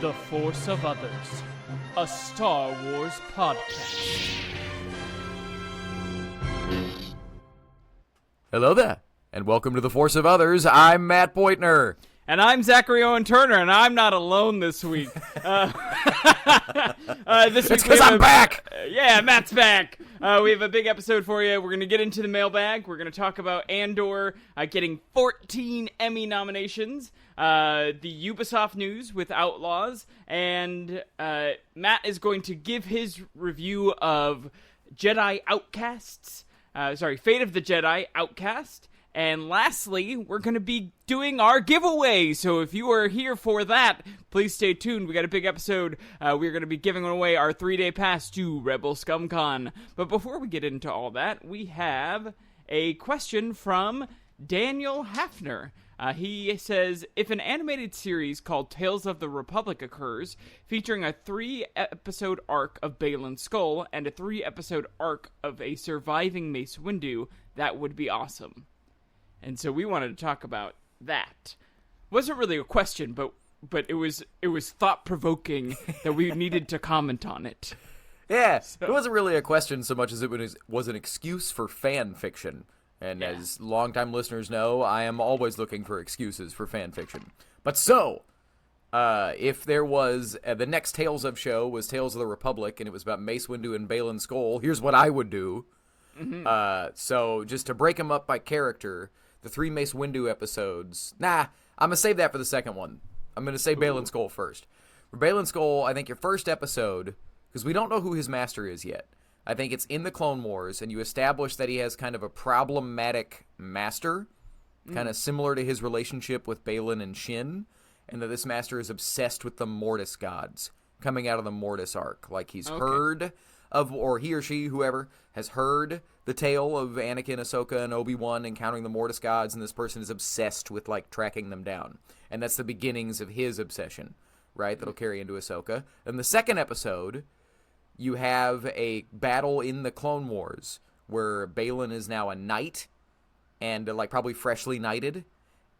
The Force of Others, a Star Wars podcast. Hello there, and welcome to The Force of Others. I'm Matt Boitner. And I'm Zachary Owen Turner, and I'm not alone this week. This week because I'm back! Yeah, Matt's back. We have a big episode for you. We're going to get into the mailbag. We're going to talk about Andor getting 14 Emmy nominations, the Ubisoft news with Outlaws, and Matt is going to give his review of Jedi Outcasts. Fate of the Jedi Outcast. And lastly, we're going to be doing our giveaway. So if you are here for that, please stay tuned. We got a big episode. We're going to be giving away our 3-day pass to Rebel SCUM Con. But before we get into all that, we have a question from Daniel Hafner. He says, if an animated series called Tales of the Republic occurs, featuring a 3-episode arc of Baylan Skoll and a 3-episode arc of a surviving Mace Windu, that would be awesome. And so we wanted to talk about that. It wasn't really a question, but it was thought-provoking that we needed to comment on it. Yeah, it wasn't really a question so much as it was an excuse for fan fiction. And as longtime listeners know, I am always looking for excuses for fan fiction. But so, if there was, the next Tales of show was Tales of the Republic, and it was about Mace Windu and Baylan Skoll, here's what I would do. Mm-hmm. So, just to break them up by character, the 3 Mace Windu episodes, I'm going to save that for the second one. I'm going to say Baylan Skoll first. For Baylan Skoll, I think your first episode, because we don't know who his master is yet, I think it's in the Clone Wars, and you establish that he has kind of a problematic master, kind of similar to his relationship with Baylan and Shin, and that this master is obsessed with the Mortis gods, coming out of the Mortis arc. Like he's heard of, or he or she, whoever, has heard the tale of Anakin, Ahsoka, and Obi-Wan encountering the Mortis gods, and this person is obsessed with, like, tracking them down. And that's the beginnings of his obsession, right, that'll carry into Ahsoka. And the second episode, you have a battle in the Clone Wars where Baylan is now a knight, and, like, probably freshly knighted,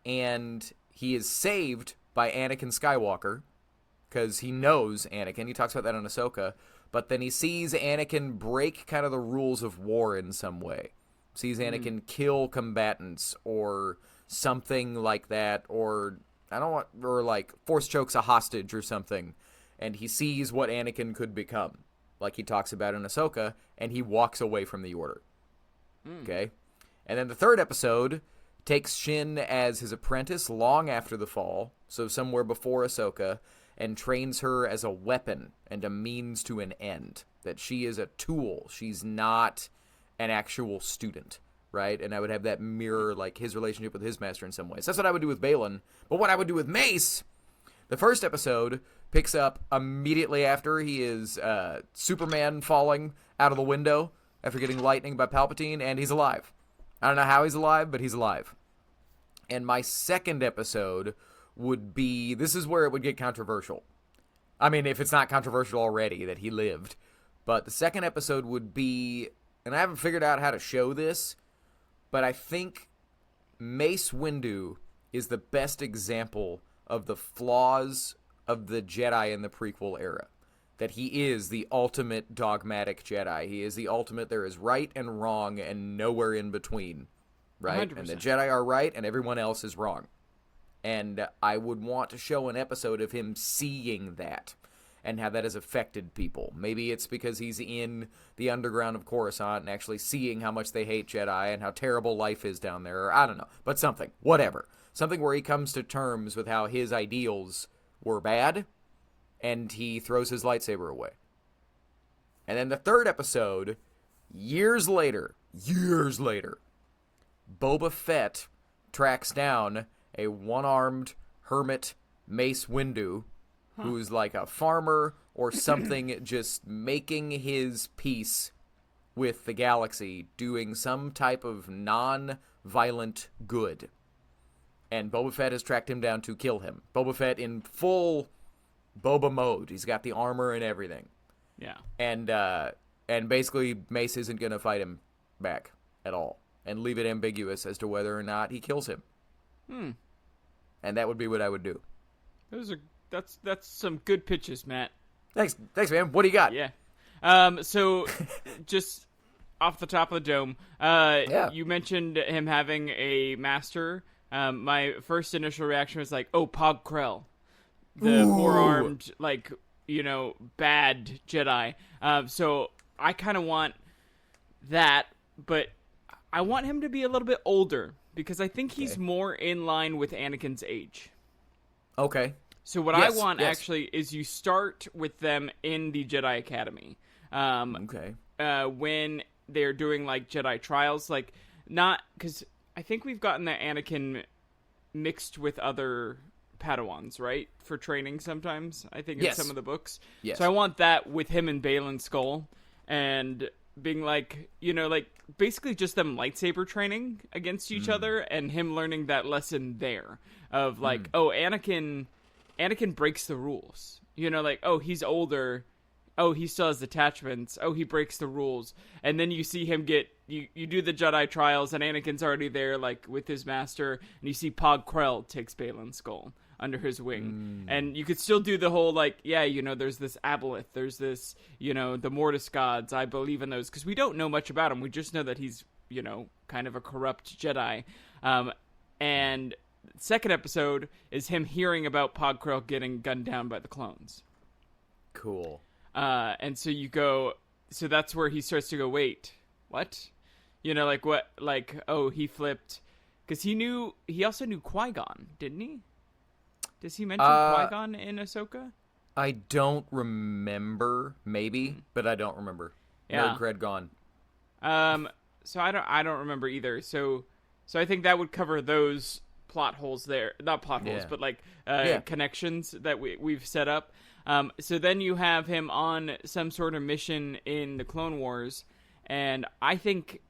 and he is saved by Anakin Skywalker, because he knows Anakin. He talks about that on Ahsoka. But then he sees Anakin break kind of the rules of war in some way. Sees Anakin kill combatants or something like that, or like force chokes a hostage or something. And he sees what Anakin could become, like he talks about in Ahsoka, and he walks away from the Order. Okay? And then the third episode takes Shin as his apprentice long after the fall, so somewhere before Ahsoka, and trains her as a weapon and a means to an end. That she is a tool. She's not an actual student, right? And I would have that mirror, like, his relationship with his master in some ways. That's what I would do with Baylan. But what I would do with Mace, the first episode picks up immediately after he is Superman falling out of the window after getting lightning by Palpatine, and he's alive. I don't know how he's alive, but he's alive. And my second episode would be, this is where it would get controversial. I mean, if it's not controversial already that he lived. But the second episode would be, and I haven't figured out how to show this, but I think Mace Windu is the best example of the flaws of the Jedi in the prequel era. That he is the ultimate dogmatic Jedi. He is the ultimate, there is right and wrong and nowhere in between. Right? 100%. And the Jedi are right and everyone else is wrong. And I would want to show an episode of him seeing that and how that has affected people. Maybe it's because he's in the underground of Coruscant and actually seeing how much they hate Jedi and how terrible life is down there. Or I don't know. But something. Whatever. Something where he comes to terms with how his ideals were bad and he throws his lightsaber away. And then the third episode, years later, Boba Fett tracks down a one-armed hermit Mace Windu, who's like a farmer or something, just making his peace with the galaxy, doing some type of non-violent good. And Boba Fett has tracked him down to kill him. Boba Fett in full Boba mode. He's got the armor and everything. Yeah. And basically Mace isn't going to fight him back at all and leave it ambiguous as to whether or not he kills him. And that would be what I would do. That's some good pitches, Matt. Thanks, man. What do you got? Yeah. So just off the top of the dome, you mentioned him having a master. My first initial reaction was like, oh, Pog Krell, the four-armed, like, bad Jedi. So I kind of want that, but I want him to be a little bit older because I think he's more in line with Anakin's age. Okay. So what I want actually is you start with them in the Jedi Academy. When they're doing like Jedi trials, like not because I think we've gotten that Anakin mixed with other Padawans, right? For training sometimes, I think in some of the books. Yes. So I want that with him and Baylan Skoll and being like, like basically just them lightsaber training against each other and him learning that lesson there of like, oh, Anakin breaks the rules. Like, oh, he's older. Oh, he still has attachments. Oh, he breaks the rules. And then you see him you do the Jedi trials, and Anakin's already there, like, with his master, and you see Pog Krell takes Baylan Skoll under his wing. And you could still do the whole, like, there's this Aboleth, there's this, the Mortis gods, I believe in those, because we don't know much about him. We just know that he's, kind of a corrupt Jedi. And second episode is him hearing about Pog Krell getting gunned down by the clones. Cool. And so so that's where he starts to go, wait, what? Like what, like, oh, he flipped, because he also knew Qui-Gon, didn't he? Does he mention Qui-Gon in Ahsoka? I don't remember, maybe, but I don't remember. Yeah. Nerd cred gone. So I don't remember either. So I think that would cover those plot holes there, not plot holes, but like, connections that we've set up. So then you have him on some sort of mission in the Clone Wars, and I think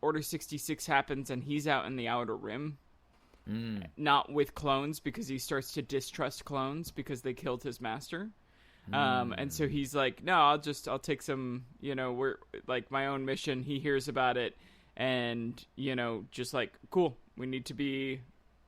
Order 66 happens and he's out in the Outer Rim. Not with clones, because he starts to distrust clones because they killed his master. And so he's like, no, I'll take some, we're like my own mission. He hears about it and, just like, cool, we need to be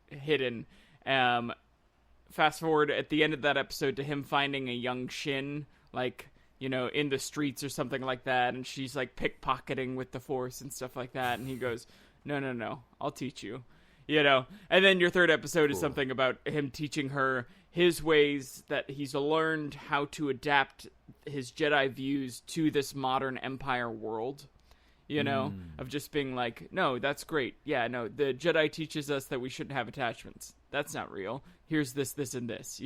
hidden. Fast forward at the end of that episode to him finding a young Shin, like, in the streets or something like that. And she's like pickpocketing with the Force and stuff like that. And he goes, no, I'll teach you, And then your third episode is something about him teaching her his ways, that he's learned how to adapt his Jedi views to this modern Empire world. Of just being like, no, that's great. Yeah, no, the Jedi teaches us that we shouldn't have attachments. That's not real. Here's this, this, and this,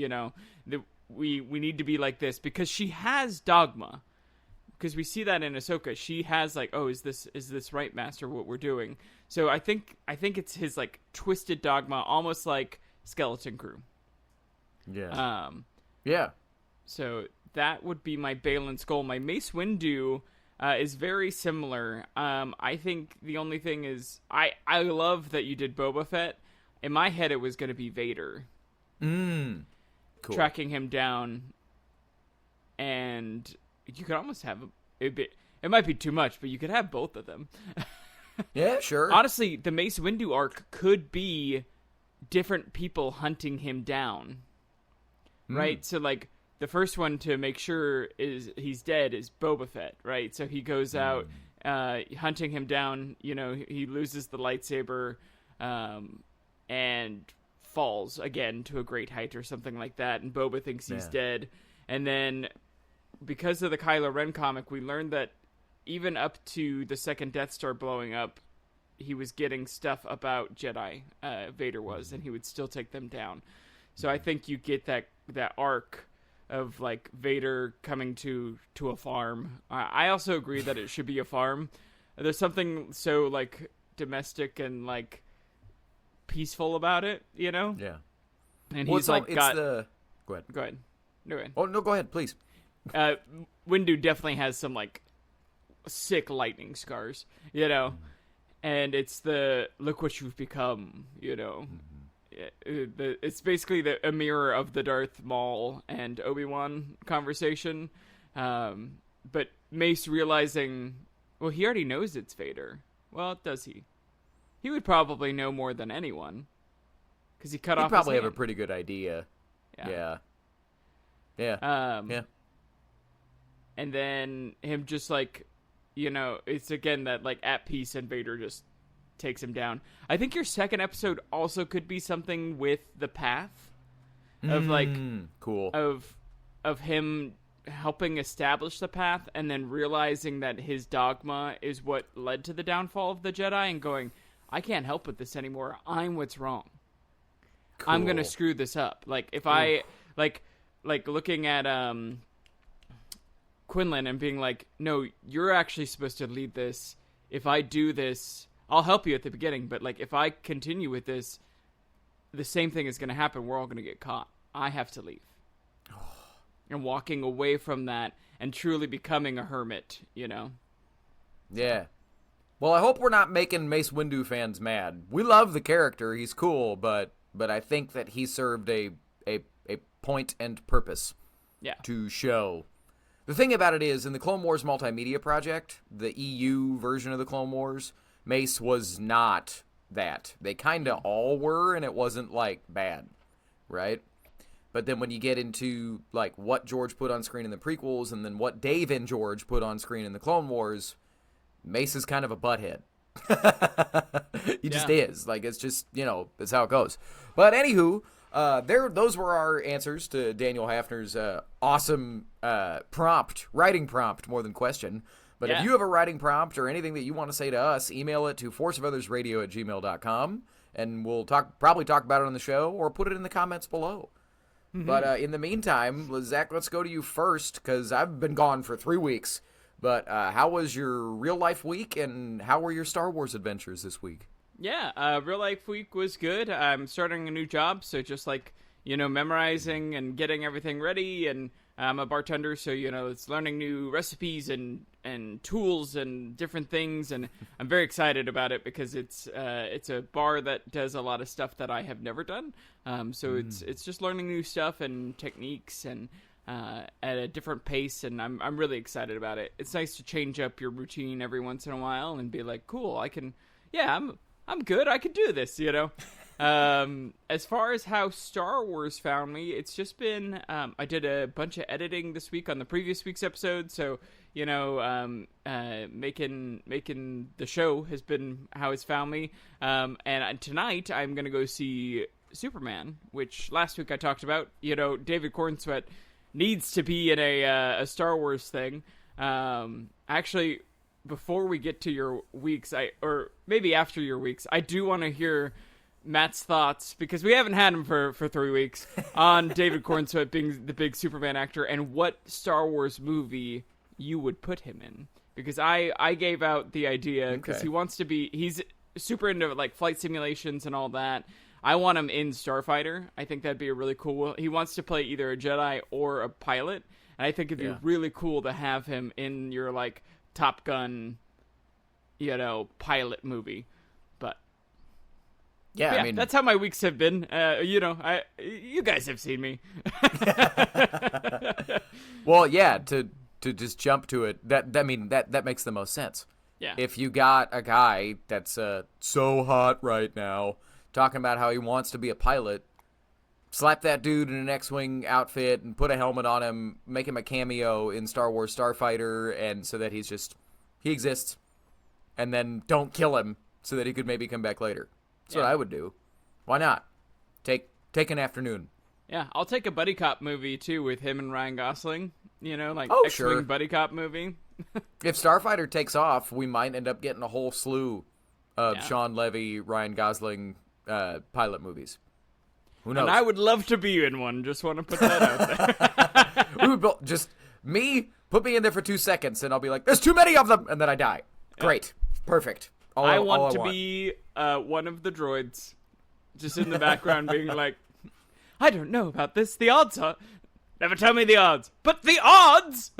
we need to be like this, because she has dogma. Because we see that in Ahsoka. She has like, oh, is this right, Master, what we're doing? So I think it's his like twisted dogma, almost like Skeleton Crew. Yeah. So that would be my Baylan Skoll. My Mace Windu is very similar. I think the only thing is I love that you did Boba Fett. In my head, it was going to be Vader. Cool. Tracking him down, and you could almost have it might be too much, but you could have both of them. Yeah, sure. Honestly, the Mace Windu arc could be different people hunting him down. Right? So, like, the first one to make sure he's dead is Boba Fett, right? So he goes out hunting him down. He loses the lightsaber and falls again to a great height or something like that, and Boba thinks he's dead. And then, because of the Kylo Ren comic, we learned that even up to the second Death Star blowing up, he was getting stuff about Jedi, Vader was, and he would still take them down. So I think you get that arc of, like, Vader coming to a farm. I also agree that it should be a farm. There's something so, like, domestic and, like, peaceful about it, Yeah. And he's, like, got... Go ahead. Go ahead. No, go ahead. Oh, no, go ahead, please. Windu definitely has some, like, sick lightning scars, And it's the, look what you've become, It's basically a mirror of the Darth Maul and Obi-Wan conversation. But Mace realizing, well, he already knows it's Vader. Well, does he? He would probably know more than anyone, because he cut off his hand. He'd probably have a pretty good idea. Yeah. Yeah. Yeah. And then him just like, it's again that like at peace and Vader just takes him down. I think your second episode also could be something with the path of like cool of him helping establish the path and then realizing that his dogma is what led to the downfall of the Jedi and going, I can't help with this anymore. I'm what's wrong. Cool. I'm going to screw this up. Like if I like looking at Quinlan and being like, no, you're actually supposed to lead this. If I do this, I'll help you at the beginning, but like if I continue with this, the same thing is going to happen. We're all going to get caught. I have to leave. And walking away from that and truly becoming a hermit, Yeah. Well, I hope we're not making Mace Windu fans mad. We love the character. He's cool, but I think that he served a point and purpose. Yeah. To show. The thing about it is, in the Clone Wars multimedia project, the EU version of the Clone Wars, Mace was not that. They kind of all were, and it wasn't, like, bad, right? But then when you get into, like, what George put on screen in the prequels and then what Dave and George put on screen in the Clone Wars, Mace is kind of a butthead. He just is. Like, it's just, that's how it goes. But anywho, those were our answers to Daniel Hafner's awesome writing prompt, more than question. But if you have a writing prompt or anything that you want to say to us, email it to forceofothersradio@gmail.com, and we'll probably talk about it on the show or put it in the comments below. Mm-hmm. But in the meantime, Zach, let's go to you first, because I've been gone for 3 weeks. But how was your real-life week, and how were your Star Wars adventures this week? Yeah, real-life week was good. I'm starting a new job, so just like, memorizing and getting everything ready, and I'm a bartender, so, it's learning new recipes and tools and different things, and I'm very excited about it because it's a bar that does a lot of stuff that I have never done. So it's just learning new stuff and techniques and at a different pace, and I'm really excited about it. It's nice to change up your routine every once in a while and be like, cool, I'm good, I can do this, As far as how Star Wars found me, it's just been, I did a bunch of editing this week on the previous week's episode, so, making the show has been how it's found me. And tonight I'm going to go see Superman, which last week I talked about. David Cornsweet needs to be in a Star Wars thing. Actually, before we get to your weeks, or maybe after your weeks, I do want to hear Matt's thoughts, because we haven't had him for 3 weeks, on David Cornsweet being the big Superman actor and what Star Wars movie you would put him in. Because I gave out the idea, because he's super into like flight simulations and all that. I want him in Starfighter. I think that'd be a really cool. He wants to play either a Jedi or a pilot, and I think it'd be really cool to have him in your like Top Gun, pilot movie. But yeah, I mean, that's how my weeks have been. You guys have seen me. Well, yeah, to just jump to it, that makes the most sense. Yeah. If you got a guy that's so hot right now, talking about how he wants to be a pilot, slap that dude in an X-Wing outfit and put a helmet on him, make him a cameo in Star Wars Starfighter, and so that he exists, and then don't kill him so that he could maybe come back later. That's what I would do. Why not? Take an afternoon. Yeah, I'll take a buddy cop movie too with him and Ryan Gosling. X-Wing sure. buddy cop movie. If Starfighter takes off, we might end up getting a whole slew of Sean Levy, Ryan Gosling pilot movies. Who knows? And I would love to be in one. Just want to put that out there. Put me in there for 2 seconds, and I'll be like, there's too many of them, and then I die. Great. Perfect. I want to be one of the droids, just in the background being like, I don't know about this. The odds are... Never tell me the odds. But the odds!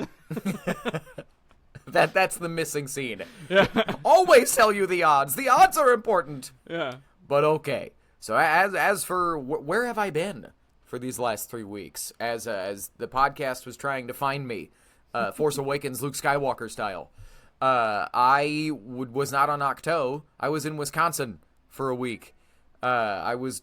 That's the missing scene. Yeah. Always tell you the odds. The odds are important. Yeah. But okay. So as for where have I been for these last 3 weeks? As the podcast was trying to find me, Force Awakens Luke Skywalker style. I was not on Octo. I was in Wisconsin for a week. I was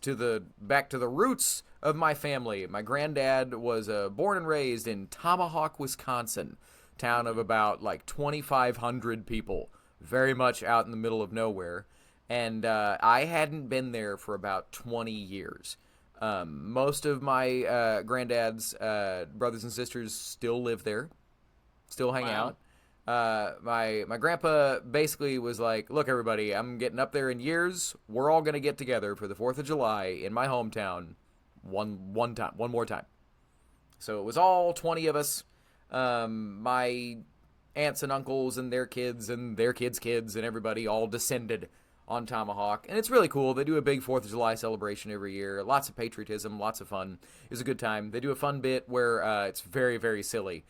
back to the roots of my family. My granddad was born and raised in Tomahawk, Wisconsin, town of about like 2,500 people, very much out in the middle of nowhere. And I hadn't been there for about 20 years. Most of my granddad's brothers and sisters still live there, still hang out. My grandpa basically was like, look, everybody, I'm getting up there in years. We're all going to get together for the 4th of July in my hometown one more time. So it was all 20 of us, my aunts and uncles and their kids and their kids' kids and everybody all descended on Tomahawk. And it's really cool. They do a big 4th of July celebration every year. Lots of patriotism, lots of fun. It was a good time. They do a fun bit where it's very, very silly.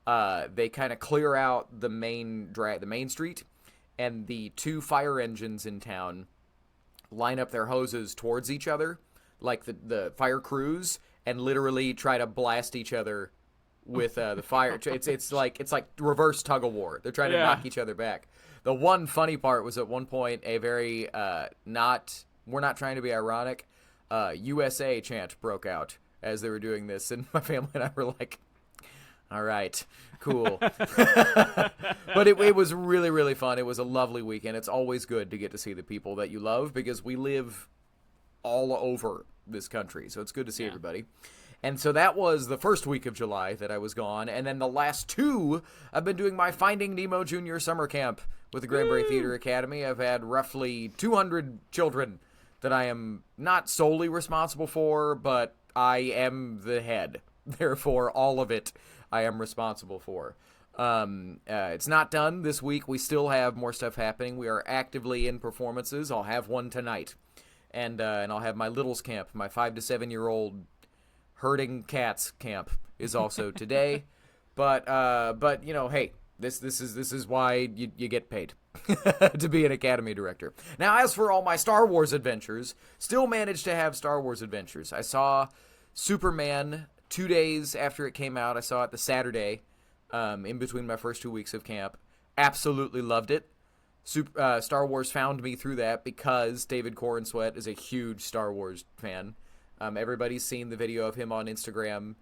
They kind of clear out the main street, and the 2 fire engines in town line up their hoses towards each other, like the fire crews, and literally try to blast each other with the fire. It's like reverse tug of war. They're trying to knock each other back. The one funny part was at one point a very we're not trying to be ironic, USA chant broke out as they were doing this, and my family and I were like, all right, cool. But it was really, really fun. It was a lovely weekend. It's always good to get to see the people that you love because we live all over this country. So it's good to see everybody. And so that was the first week of July that I was gone. And then the last 2, I've been doing my Finding Nemo Jr. summer camp with the Granbury Theater Academy. I've had roughly 200 children that I am not solely responsible for, but I am the head. Therefore, all of it I am responsible for. It's not done this week. We still have more stuff happening. We are actively in performances. I'll have one tonight. And I'll have my Littles camp, my 5 to 7-year-old herding cats camp is also today. But you know, hey, this is why you get paid to be an Academy director. Now, as for all my Star Wars adventures, still managed to have Star Wars adventures. I saw Superman 2 days after it came out. I saw it the Saturday, in between my first 2 weeks of camp. Absolutely loved it. Star Wars found me through that because David Corenswet is a huge Star Wars fan. Everybody's seen the video of him on Instagram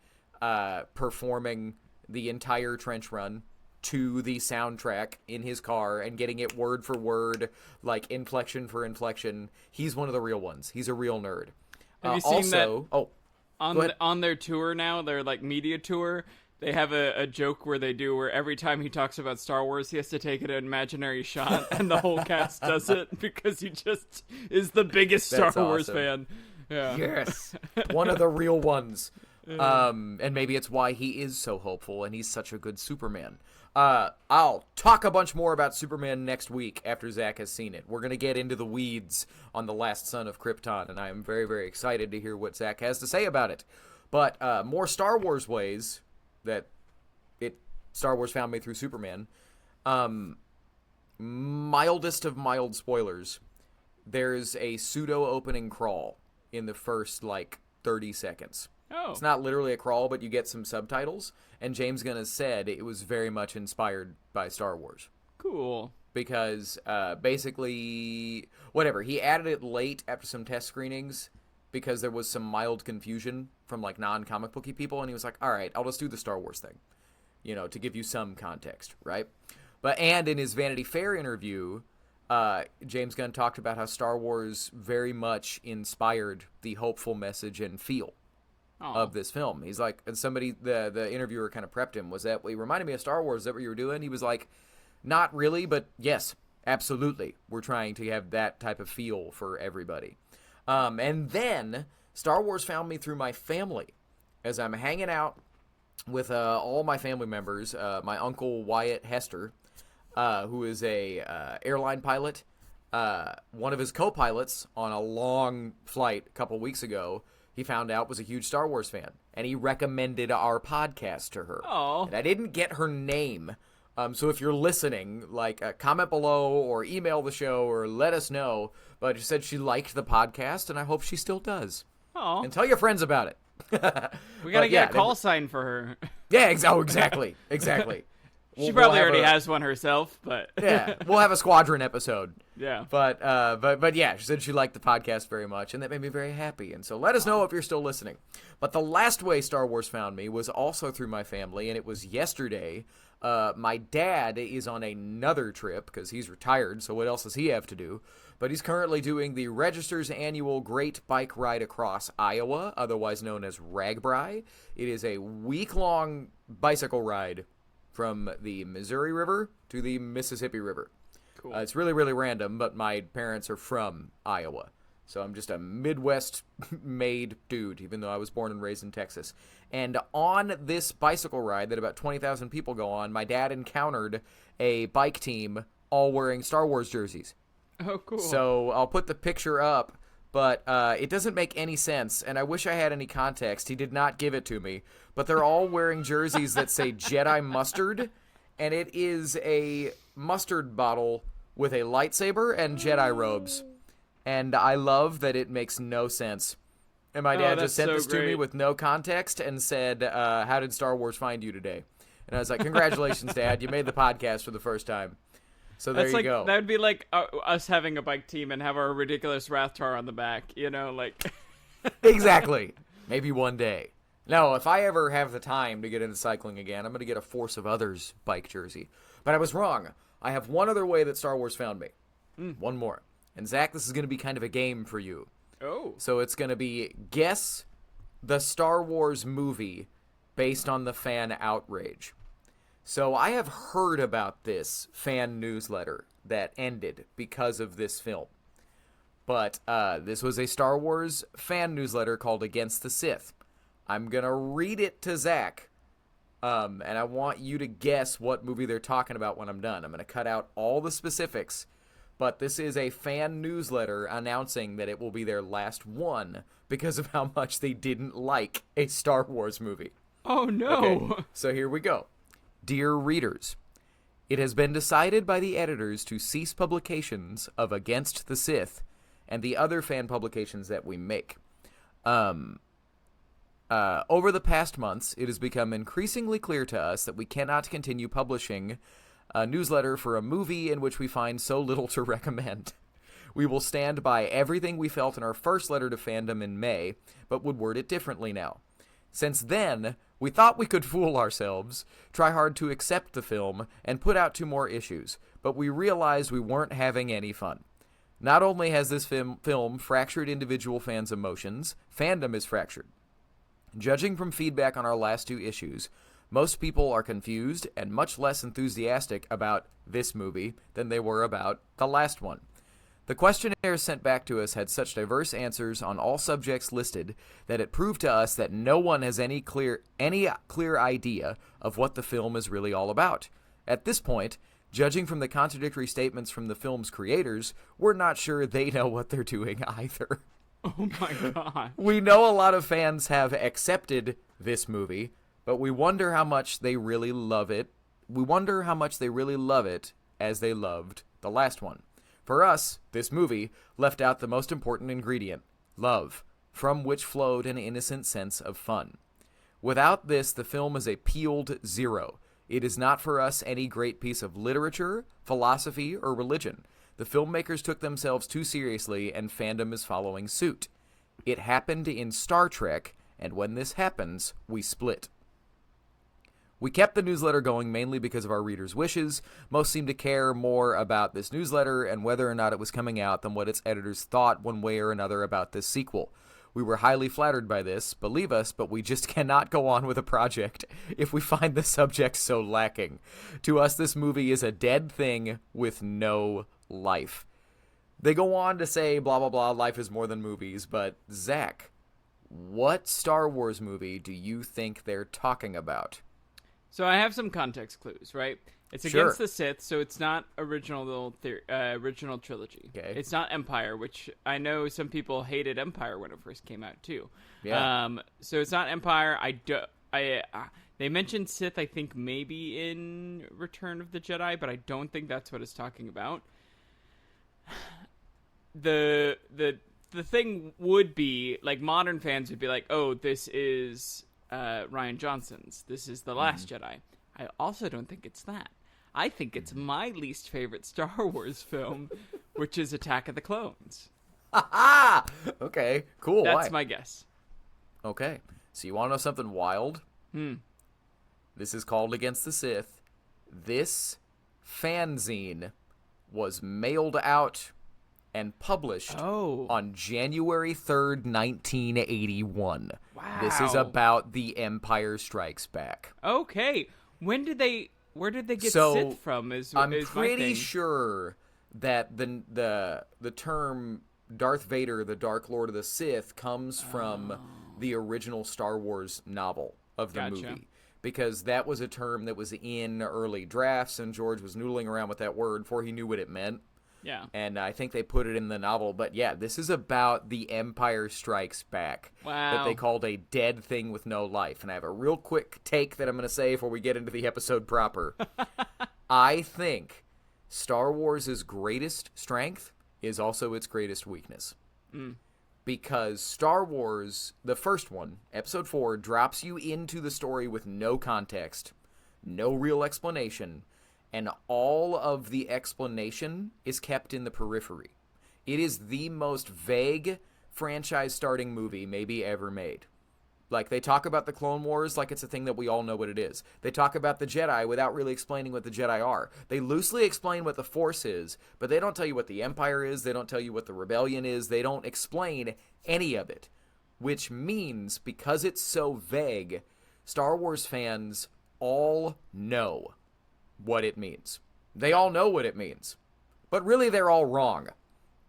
performing the entire trench run to the soundtrack in his car and getting it word for word, like inflection for inflection. He's one of the real ones. He's a real nerd. Have you seen that? On their tour now, their like media tour, they have a joke where every time he talks about Star Wars, he has to take an imaginary shot, and the whole cast does it because he just is the biggest Star Wars fan. Yeah. Yes, one of the real ones. And maybe it's why he is so hopeful, and he's such a good Superman. I'll talk a bunch more about Superman next week after Zach has seen it. We're going to get into the weeds on The Last Son of Krypton, and I am very, very excited to hear what Zach has to say about it. But more Star Wars ways that Star Wars found me through Superman. Mildest of mild spoilers. There's a pseudo-opening crawl in the first, 30 seconds. Oh. It's not literally a crawl, but you get some subtitles. And James Gunn has said it was very much inspired by Star Wars. Cool. Because basically, whatever, he added it late after some test screenings because there was some mild confusion from non-comic booky people. And he was like, all right, I'll just do the Star Wars thing, to give you some context, right? And in his Vanity Fair interview, James Gunn talked about how Star Wars very much inspired the hopeful message and feel of this film. He's like, and the interviewer kind of prepped him, was that, well, it reminded me of Star Wars, is that what you were doing? He was like, not really, but yes, absolutely. We're trying to have that type of feel for everybody. And then Star Wars found me through my family as I'm hanging out with all my family members. My uncle Wyatt Hester, who is a airline pilot. One of his co-pilots on a long flight a couple weeks ago, he found out was a huge Star Wars fan, and he recommended our podcast to her. Oh. And I didn't get her name, so if you're listening, comment below or email the show or let us know. But she said she liked the podcast, and I hope she still does. Oh. And tell your friends about it. We gotta get a call sign for her. Yeah, exactly. She probably already has one herself, but yeah, we'll have a squadron episode. Yeah. But yeah, she said she liked the podcast very much, and that made me very happy. And so let us know if you're still listening. But the last way Star Wars found me was also through my family, and it was yesterday. My dad is on another trip because he's retired, so what else does he have to do? But he's currently doing the Register's annual Great Bike Ride Across Iowa, otherwise known as RAGBRAI. It is a week-long bicycle ride from the Missouri River to the Mississippi River. Cool. It's really random, but my parents are from Iowa. So I'm just a Midwest-made dude, even though I was born and raised in Texas. And on this bicycle ride that about 20,000 people go on, my dad encountered a bike team all wearing Star Wars jerseys. Oh, cool. So I'll put the picture up, but it doesn't make any sense, and I wish I had any context. He did not give it to me. But they're all wearing jerseys that say Jedi mustard, and it is a mustard bottle with a lightsaber and Jedi robes. And I love that it makes no sense. And my dad just sent this to me with no context and said, how did Star Wars find you today? And I was like, congratulations, Dad. You made the podcast for the first time. So there you go. That would be like us having a bike team and have our ridiculous Rathtar on the back, like. Exactly. Maybe one day. No, if I ever have the time to get into cycling again, I'm going to get a Force of Others bike jersey. But I was wrong. I have one other way that Star Wars found me. One more. And Zach, this is going to be kind of a game for you. Oh. So it's going to be guess the Star Wars movie based on the fan outrage. So I have heard about this fan newsletter that ended because of this film. But this was a Star Wars fan newsletter called Against the Sith. I'm going to read it to Zach, and I want you to guess what movie they're talking about when I'm done. I'm going to cut out all the specifics, but this is a fan newsletter announcing that it will be their last one because of how much they didn't like a Star Wars movie. Oh, no. Okay, so here we go. Dear readers, it has been decided by the editors to cease publications of Against the Sith and the other fan publications that we make. Over the past months, it has become increasingly clear to us that we cannot continue publishing a newsletter for a movie in which we find so little to recommend. We will stand by everything we felt in our first letter to fandom in May, but would word it differently now. Since then, we thought we could fool ourselves, try hard to accept the film, and put out 2 more issues, but we realized we weren't having any fun. Not only has this film fractured individual fans' emotions, fandom is fractured. Judging from feedback on our last 2 issues, most people are confused and much less enthusiastic about this movie than they were about the last one. The questionnaires sent back to us had such diverse answers on all subjects listed that it proved to us that no one has any clear idea of what the film is really all about. At this point, judging from the contradictory statements from the film's creators, we're not sure they know what they're doing either. Oh my god. We know a lot of fans have accepted this movie, but we wonder how much they really love it. We wonder how much they really love it as they loved the last one. For us, this movie left out the most important ingredient, love, from which flowed an innocent sense of fun. Without this, the film is a peeled 0. It is not for us any great piece of literature, philosophy, or religion. The filmmakers took themselves too seriously, and fandom is following suit. It happened in Star Trek, and when this happens, we split. We kept the newsletter going mainly because of our readers' wishes. Most seemed to care more about this newsletter and whether or not it was coming out than what its editors thought one way or another about this sequel. We were highly flattered by this, believe us, but we just cannot go on with a project if we find the subject so lacking. To us, this movie is a dead thing with no life. They go on to say, blah, blah, blah, life is more than movies, but Zach, what Star Wars movie do you think they're talking about? So I have some context clues, right? It's Against the Sith, so it's not original trilogy. Okay. It's not Empire, which I know some people hated Empire when it first came out too. Yeah. So it's not Empire. They mentioned Sith, I think maybe in Return of the Jedi, but I don't think that's what it's talking about. The thing would be like modern fans would be like, oh, this is Rian Johnson's. This is The Last Jedi. I also don't think it's that. I think it's my least favorite Star Wars film, which is Attack of the Clones. Okay, cool. That's Why? my guess. Okay, so you want to know something wild? This is called Against the Sith. This fanzine was mailed out and published on January 3rd, 1981. Wow. This is about The Empire Strikes Back. Okay. Where did they get So, Sith from? I'm is my pretty thing. sure that the term Darth Vader, the Dark Lord of the Sith, comes from the original Star Wars novel of the movie. Because that was a term that was in early drafts, and George was noodling around with that word before he knew what it meant. Yeah. And I think they put it in the novel. But yeah, this is about The Empire Strikes Back. Wow. That they called a dead thing with no life. And I have a real quick take that I'm going to say before we get into the episode proper. I think Star Wars' greatest strength is also its greatest weakness. Because Star Wars, the first one, Episode 4, drops you into the story with no context, no real explanation, and all of the explanation is kept in the periphery. It is the most vague franchise-starting movie maybe ever made. Like, they talk about the Clone Wars like it's a thing that we all know what it is. They talk about the Jedi without really explaining what the Jedi are. They loosely explain what the Force is, but they don't tell you what the Empire is. They don't tell you what the Rebellion is. They don't explain any of it. Which means, because it's so vague, Star Wars fans all know what it means. They all know what it means. But really, they're all wrong.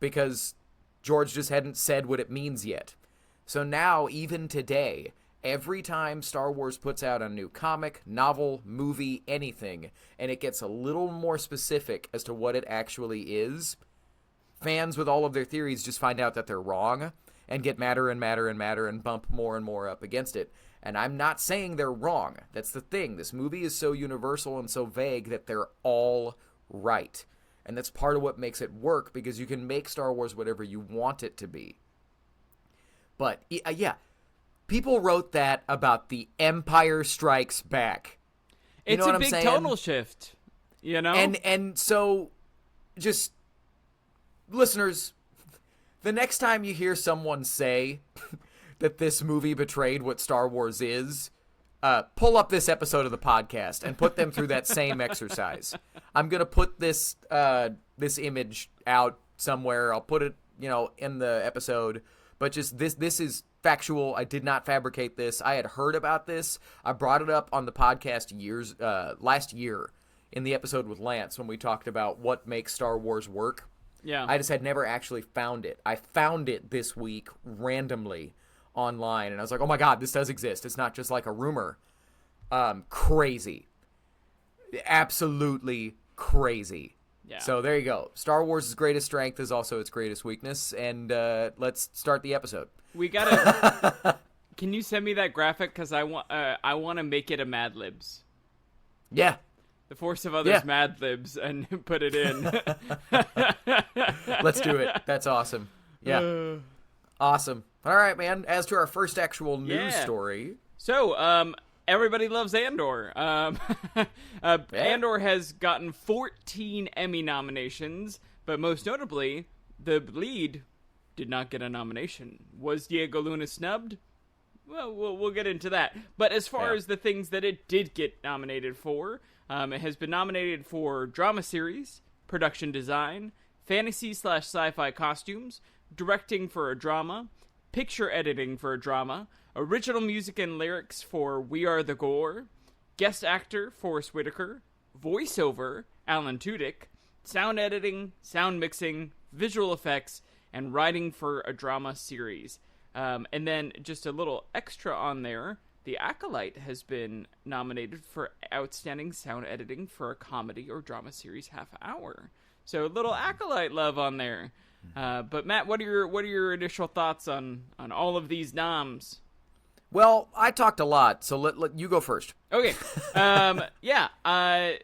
Because George just hadn't said what it means yet. So now, even today, every time Star Wars puts out a new comic, novel, movie, anything, and it gets a little more specific as to what it actually is, fans with all of their theories just find out that they're wrong and get madder and madder and madder and bump more and more up against it. And I'm not saying they're wrong. That's the thing. This movie is so universal and so vague that they're all right. And that's part of what makes it work, because you can make Star Wars whatever you want it to be. But, yeah, people wrote that about The Empire Strikes Back. You know what I'm saying? It's a big tonal shift, you know? And so, just, listeners, the next time you hear someone say that this movie betrayed what Star Wars is, pull up this episode of the podcast and put them through that same exercise. I'm going to put this image out somewhere. I'll put it, in the episode. But just this is factual. I did not fabricate this. I had heard about this. I brought it up on the podcast last year in the episode with Lance when we talked about what makes Star Wars work. Yeah. I just had never actually found it. I found it this week randomly online, and I was like, oh my God, this does exist. It's not just like a rumor. Crazy. Absolutely crazy. Yeah. So there you go. Star Wars' greatest strength is also its greatest weakness, and let's start the episode. We gotta. Can you send me that graphic? Because I want to make it a Mad Libs. Yeah. The Force of Others Mad Libs, and put it in. Let's do it. That's awesome. Yeah. Awesome. All right, man. As to our first actual news story. So, everybody loves Andor. Andor has gotten 14 Emmy nominations, but most notably, the lead did not get a nomination. Was Diego Luna snubbed? Well, we'll get into that. But as far as the things that it did get nominated for, it has been nominated for drama series, production design, fantasy/sci-fi costumes, directing for a drama, picture editing for a drama, original music and lyrics for We Are the Gore, guest actor Forrest Whitaker, voiceover Alan Tudyk, sound editing, sound mixing, visual effects, and writing for a drama series. And then just a little extra on there, The Acolyte has been nominated for outstanding sound editing for a comedy or drama series half hour. So a little Acolyte love on there. But Matt, what are your initial thoughts on all of these noms? Well, I talked a lot, so let you go first. Okay.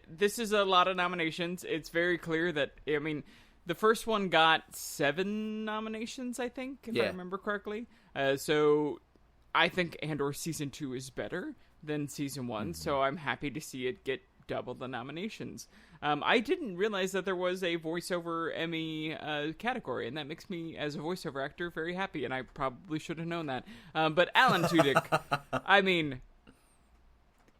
This is a lot of nominations. It's very clear that, the first one got 7 nominations, I think, if I remember correctly. So I think Andor Season 2 is better, than season 1, so I'm happy to see it get double the nominations. I didn't realize that there was a voiceover Emmy category, and that makes me, as a voiceover actor, very happy, and I probably should have known that. But Alan Tudyk, I mean,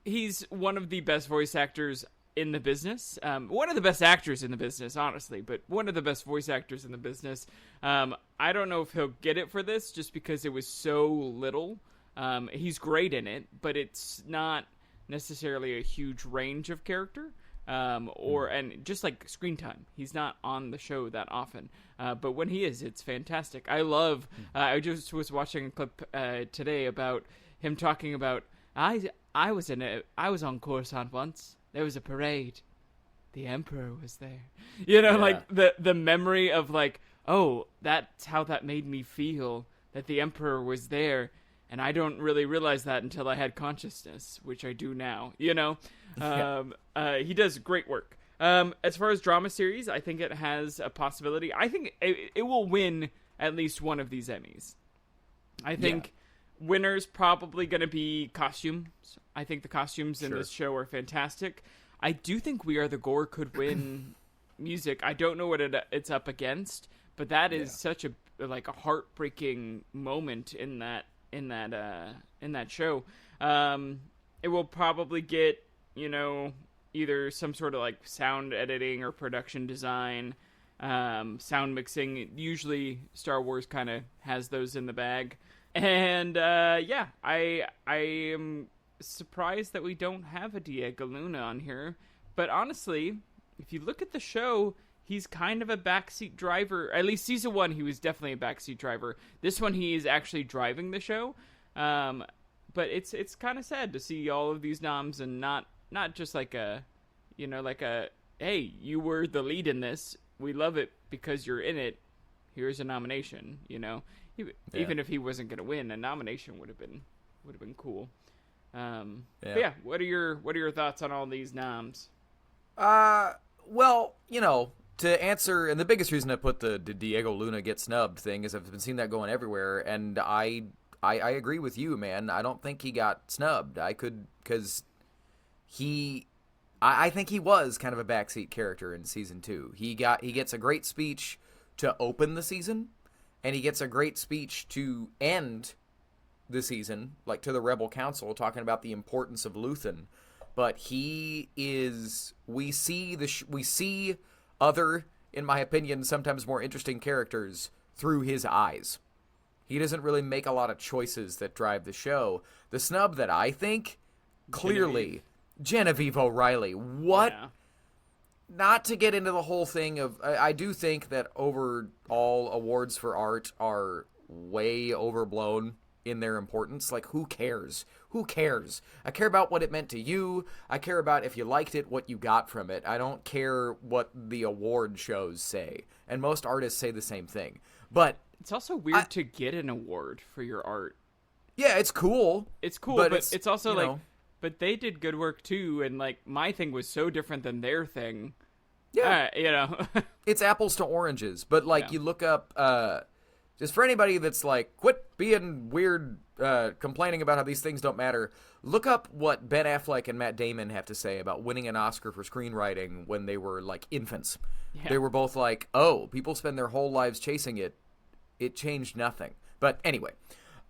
he's one of the best voice actors in the business. One of the best actors in the business, honestly, but one of the best voice actors in the business. I don't know if he'll get it for this, just because it was so little. He's great in it, but it's not necessarily a huge range of character. And just like screen time, he's not on the show that often. But when he is, it's fantastic. I love. I just was watching a clip today about him talking about. I was on Coruscant once. There was a parade. The Emperor was there. Like the memory of like, oh, that's how that made me feel, that the Emperor was there. And I don't really realize that until I had consciousness, which I do now, He does great work. As far as drama series, I think it has a possibility. I think it will win at least one of these Emmys. I think winner's probably going to be costumes. I think the costumes in this show are fantastic. I do think We Are the Gore could win music. I don't know what it's up against, but that is such a heartbreaking moment in that show. It will probably get, either some sort of like sound editing or production design, sound mixing. Usually Star Wars kind of has those in the bag. And I am surprised that we don't have a Diego Luna on here. But honestly, if you look at the show, he's kind of a backseat driver. At least season 1, he was definitely a backseat driver. This one, he is actually driving the show. But it's kind of sad to see all of these noms and not just like a, hey, you were the lead in this. We love it because you're in it. Here's a nomination. Even if he wasn't going to win, a nomination would have been cool. But what are your thoughts on all these noms? Well, to answer, and the biggest reason I put the did Diego Luna get snubbed thing is I've been seeing that going everywhere, and I agree with you, man. I don't think he got snubbed. I think he was kind of a backseat character in season 2. He gets a great speech to open the season, and he gets a great speech to end the season, like to the Rebel Council, talking about the importance of Luthen. But we see other, in my opinion, sometimes more interesting characters through his eyes. He doesn't really make a lot of choices that drive the show. The snub that I think, clearly, Genevieve O'Reilly. What? Yeah. Not to get into the whole thing of, I do think that overall awards for art are way overblown in their importance. Like, who cares? Who cares? I care about what it meant to you. I care about if you liked it, what you got from it. I don't care what the award shows say. And most artists say the same thing. But it's also weird to get an award for your art. Yeah, it's cool. It's cool, but it's also like, but they did good work too, and like my thing was so different than their thing. Yeah. It's apples to oranges. But like you look up, just for anybody that's like, quit being weird, complaining about how these things don't matter, look up what Ben Affleck and Matt Damon have to say about winning an Oscar for screenwriting when they were like infants. Yeah. They were both like, oh, people spend their whole lives chasing it. It changed nothing. But anyway,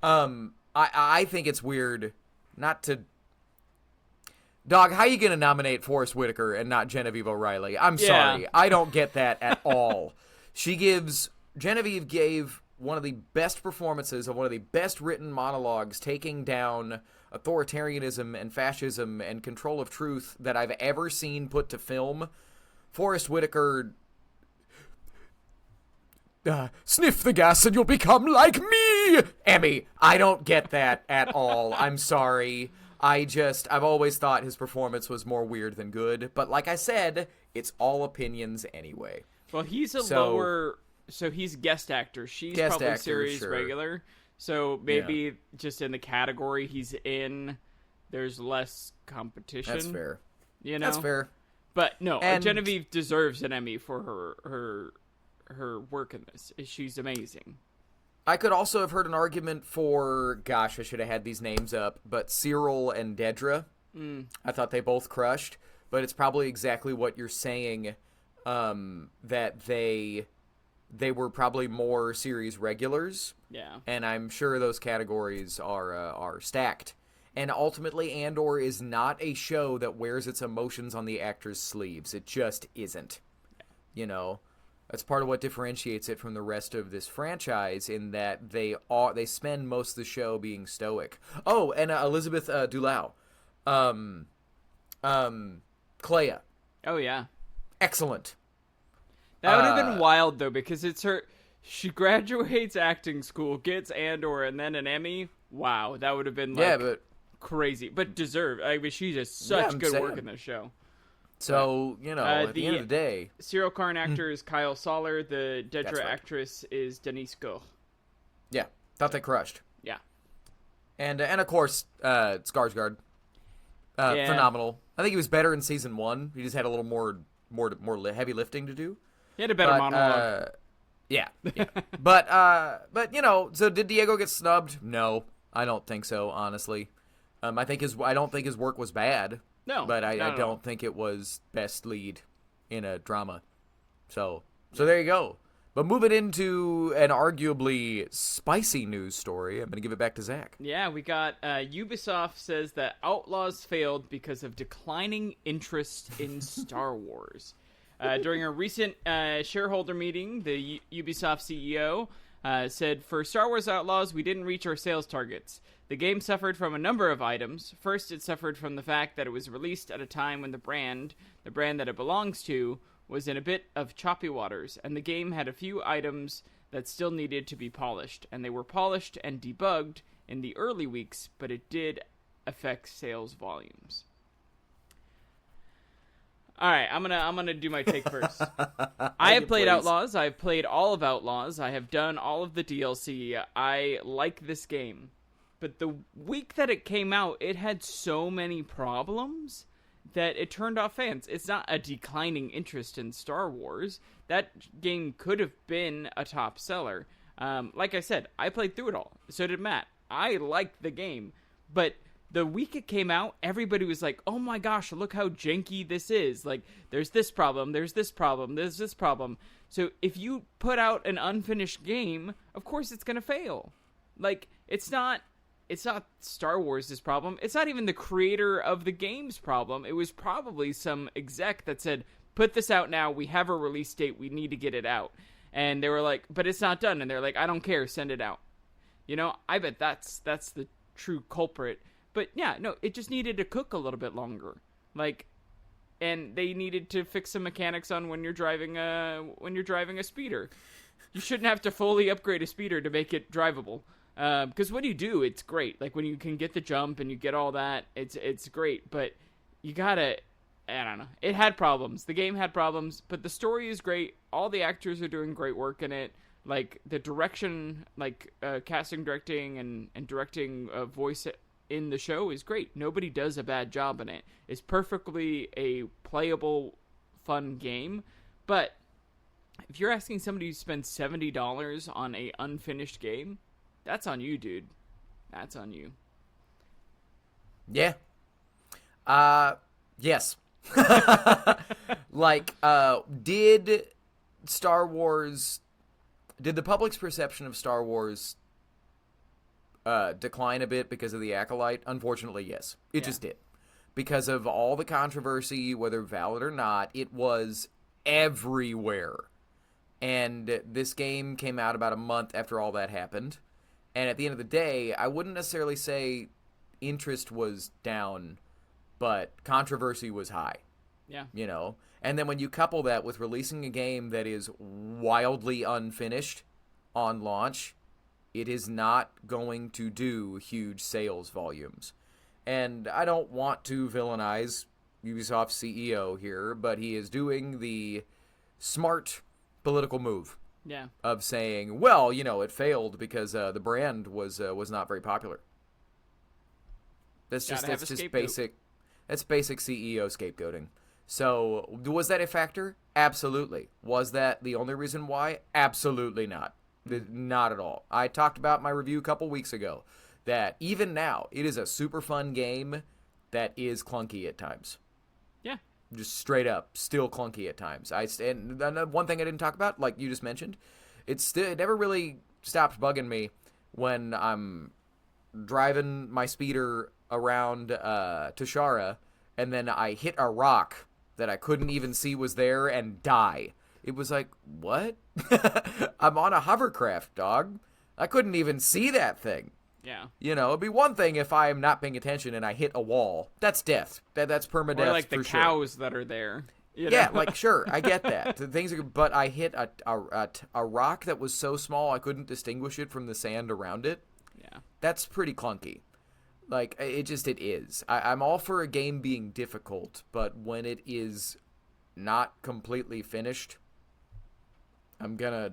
I think it's weird not to... Dog, how you going to nominate Forrest Whitaker and not Genevieve O'Reilly? I'm sorry. I don't get that at all. Genevieve gave one of the best performances of one of the best written monologues taking down authoritarianism and fascism and control of truth that I've ever seen put to film. Forrest Whitaker... sniff the gas and you'll become like me! Emmy, I don't get that at all. I'm sorry. I've always thought his performance was more weird than good. But like I said, it's all opinions anyway. Well, he's lower... So he's guest actor. She's guest probably actor, series regular. So maybe just in the category he's in, there's less competition. That's fair. That's fair. But no, Genevieve deserves an Emmy for her work in this. She's amazing. I could also have heard an argument for, gosh, I should have had these names up, but Cyril and Dedra. I thought they both crushed, but it's probably exactly what you're saying, that they were probably more series regulars. Yeah. And I'm sure those categories are stacked. And ultimately, Andor is not a show that wears its emotions on the actors' sleeves. It just isn't. You know? That's part of what differentiates it from the rest of this franchise, in that they spend most of the show being stoic. Oh, and Elizabeth Dulau. Clea. Oh, yeah. Excellent. That would have been wild, though, because it's her... She graduates acting school, gets Andor, and then an Emmy. Wow, that would have been, crazy. But deserved. I mean, she does such good work in this show. So, at the end of the day... Cyril Karn actor is Kyle Soller. The Dedra actress is Denise Goh. Yeah, thought they crushed. Yeah. And of course, Skarsgård. Phenomenal. I think he was better in season 1. He just had a little more heavy lifting to do. He had a better monologue. Yeah. But so did Diego get snubbed? No, I don't think so, honestly. I don't think his work was bad. No. But I don't think it was best lead in a drama. So there you go. But moving into an arguably spicy news story, I'm going to give it back to Zach. Yeah, we got Ubisoft says that Outlaws failed because of declining interest in Star Wars. During a recent shareholder meeting, the Ubisoft CEO said, "For Star Wars Outlaws, we didn't reach our sales targets. The game suffered from a number of items. First, it suffered from the fact that it was released at a time when the brand that it belongs to, was in a bit of choppy waters, and the game had a few items that still needed to be polished, and they were polished and debugged in the early weeks, but it did affect sales volumes." All right, I'm gonna do my take first. I have played Outlaws. I've played all of Outlaws. I have done all of the DLC. I like this game, but the week that it came out, it had so many problems that it turned off fans. It's not a declining interest in Star Wars. That game could have been a top seller. Like I said, I played through it all. So did Matt. I liked the game, but the week it came out, everybody was like, "Oh my gosh, look how janky this is. Like, there's this problem, there's this problem, there's this problem." So if you put out an unfinished game, of course it's going to fail. Like, it's not Star Wars' problem. It's not even the creator of the game's problem. It was probably some exec that said, "Put this out now. We have a release date. We need to get it out." And they were like, "But it's not done." And they're like, "I don't care. Send it out." I bet that's the true culprit. But yeah, no, it just needed to cook a little bit longer. And they needed to fix some mechanics on when you're driving a speeder. You shouldn't have to fully upgrade a speeder to make it drivable. Because when you do, it's great. Like, when you can get the jump and you get all that, it's great. But you gotta, I don't know. It had problems. The game had problems, but the story is great. All the actors are doing great work in it. Like, the direction, casting, directing, and directing voice in the show is great. Nobody does a bad job in it. It's perfectly a playable, fun game. But if you're asking somebody to spend $70 on a unfinished game, that's on you, dude. That's on you. Yeah. Yes. Did the public's perception of Star Wars decline a bit because of the Acolyte? Unfortunately, yes. It just did. Because of all the controversy, whether valid or not, it was everywhere. And this game came out about a month after all that happened. And at the end of the day, I wouldn't necessarily say interest was down, but controversy was high. Yeah. And then when you couple that with releasing a game that is wildly unfinished on launch, it is not going to do huge sales volumes. And I don't want to villainize Ubisoft CEO here, but he is doing the smart political move. Yeah. Of saying, well, it failed because the brand was not very popular. That's just basic. That's basic CEO scapegoating. So, was that a factor? Absolutely. Was that the only reason why? Absolutely not. Not at all. I talked about my review a couple weeks ago that even now, it is a super fun game that is clunky at times. Yeah. Just straight up, still clunky at times. And one thing I didn't talk about, like you just mentioned, it never really stopped bugging me when I'm driving my speeder around Tashara, and then I hit a rock that I couldn't even see was there and die. It was like, what? I'm on a hovercraft, dog. I couldn't even see that thing. Yeah. You know, it'd be one thing if I'm not paying attention and I hit a wall. That's death. That's permadeath. Or like the for sure. cows that are there. You know? Yeah, like sure, I get that. But I hit a rock that was so small I couldn't distinguish it from the sand around it. Yeah. That's pretty clunky. Like it is. I'm all for a game being difficult, but when it is not completely finished, I'm gonna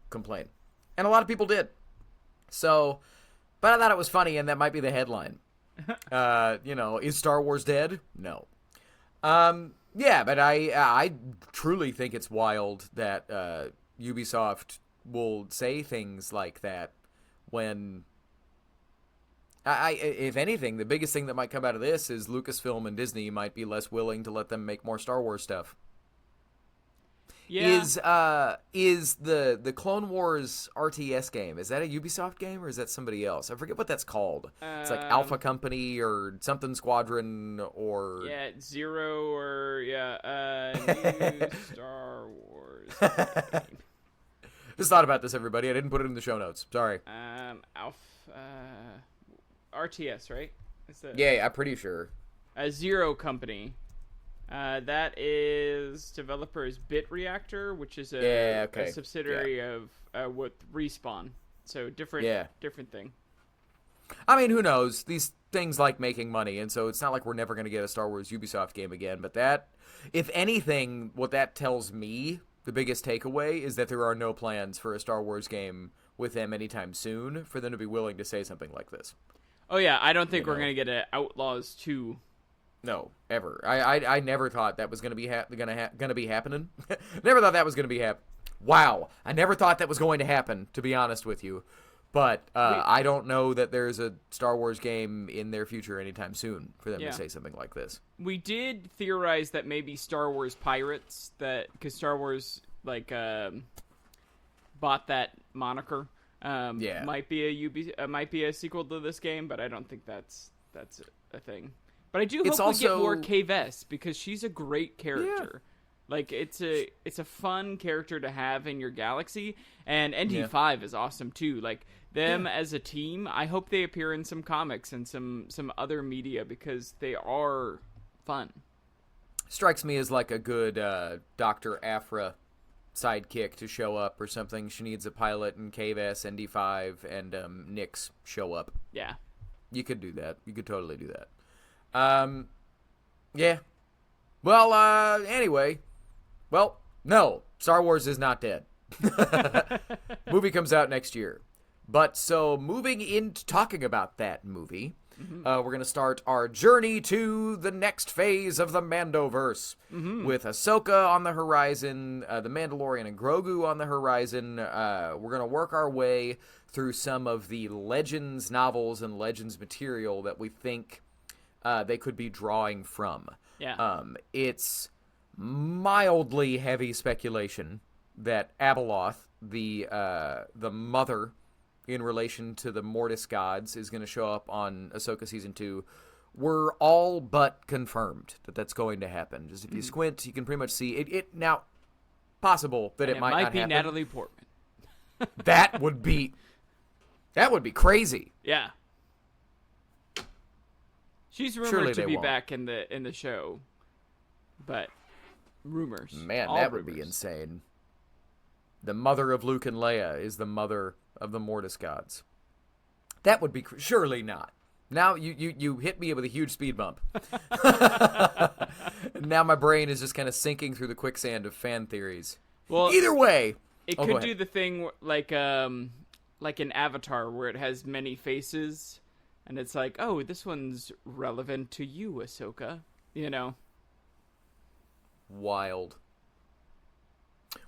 complain, and a lot of people did. So, but I thought it was funny, and that might be the headline. Is Star Wars dead? No. Yeah, but I truly think it's wild that Ubisoft will say things like that when. If anything, the biggest thing that might come out of this is Lucasfilm and Disney might be less willing to let them make more Star Wars stuff. Yeah. Is the Clone Wars RTS game, is that a Ubisoft game or is that somebody else? I forget what that's called. It's like Alpha Company or something Squadron or... Yeah, Zero or, new Star Wars game. Just thought about this, everybody. I didn't put it in the show notes. Sorry. RTS, right? Yeah, I'm pretty sure. Zero Company. That is developers Bit Reactor, which is a subsidiary of with Respawn. So different thing. I mean, who knows? These things like making money, and so it's not like we're never going to get a Star Wars Ubisoft game again. But that, if anything, what that tells me, the biggest takeaway, is that there are no plans for a Star Wars game with them anytime soon for them to be willing to say something like this. Oh yeah, I don't think we're going to get an Outlaws 2. No, ever. I never thought that was going to be gonna be happening. Never thought that was going to be Wow, I never thought that was going to happen, to be honest with you. But I don't know that there's a Star Wars game in their future anytime soon for them to say something like this. We did theorize that maybe Star Wars Pirates, because Star Wars bought that moniker, might be a sequel to this game, but I don't think that's a thing. But I do hope we get more K-Vess, because she's a great character. Yeah. Like, it's a fun character to have in your galaxy, and ND5 is awesome too. Like, them as a team, I hope they appear in some comics and some other media, because they are fun. Strikes me as like a good Dr. Aphra sidekick to show up or something. She needs a pilot, and K-Vess, ND5, and Nyx show up. Yeah. You could do that. You could totally do that. Yeah. Well, anyway. Well, no. Star Wars is not dead. Movie comes out next year. But so, moving into talking about that movie, we're going to start our journey to the next phase of the Mandoverse. With Ahsoka on the horizon, the Mandalorian and Grogu on the horizon. We're going to work our way through some of the Legends novels and Legends material that we think they could be drawing from. Yeah. It's mildly heavy speculation that Abeloth, the mother in relation to the Mortis gods, is going to show up on Ahsoka Season 2. We're all but confirmed that that's going to happen. Just if you squint, you can pretty much see it. Now, possible that it might not be happen. Natalie Portman. That would be crazy. Yeah. She's rumored to be back in the show, but rumors. Man, that would be insane. The mother of Luke and Leia is the mother of the Mortis gods. That would be surely not. Now you hit me with a huge speed bump. Now my brain is just kind of sinking through the quicksand of fan theories. Well, either way, it could do the thing like an Avatar where it has many faces. And it's like, oh, this one's relevant to you, Ahsoka. You know? Wild.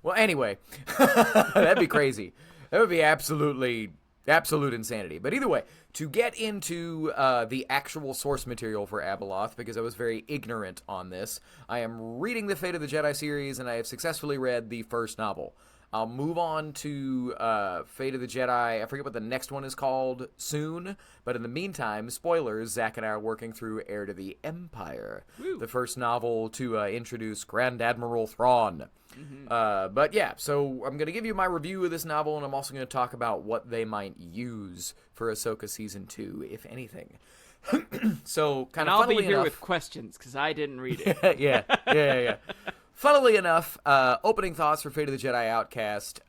Well, anyway, that'd be crazy. That would be absolute insanity. But either way, to get into the actual source material for Abeloth, because I was very ignorant on this, I am reading the Fate of the Jedi series, and I have successfully read the first novel. I'll move on to Fate of the Jedi. I forget what the next one is called soon, but in the meantime, spoilers, Zach and I are working through Heir to the Empire, the first novel to introduce Grand Admiral Thrawn. But yeah, so I'm going to give you my review of this novel, and I'm also going to talk about what they might use for Ahsoka Season 2, if anything. So, kind of I'll funnily be here enough, with questions, because I didn't read it. yeah. Funnily enough, opening thoughts for Fate of the Jedi Outcast,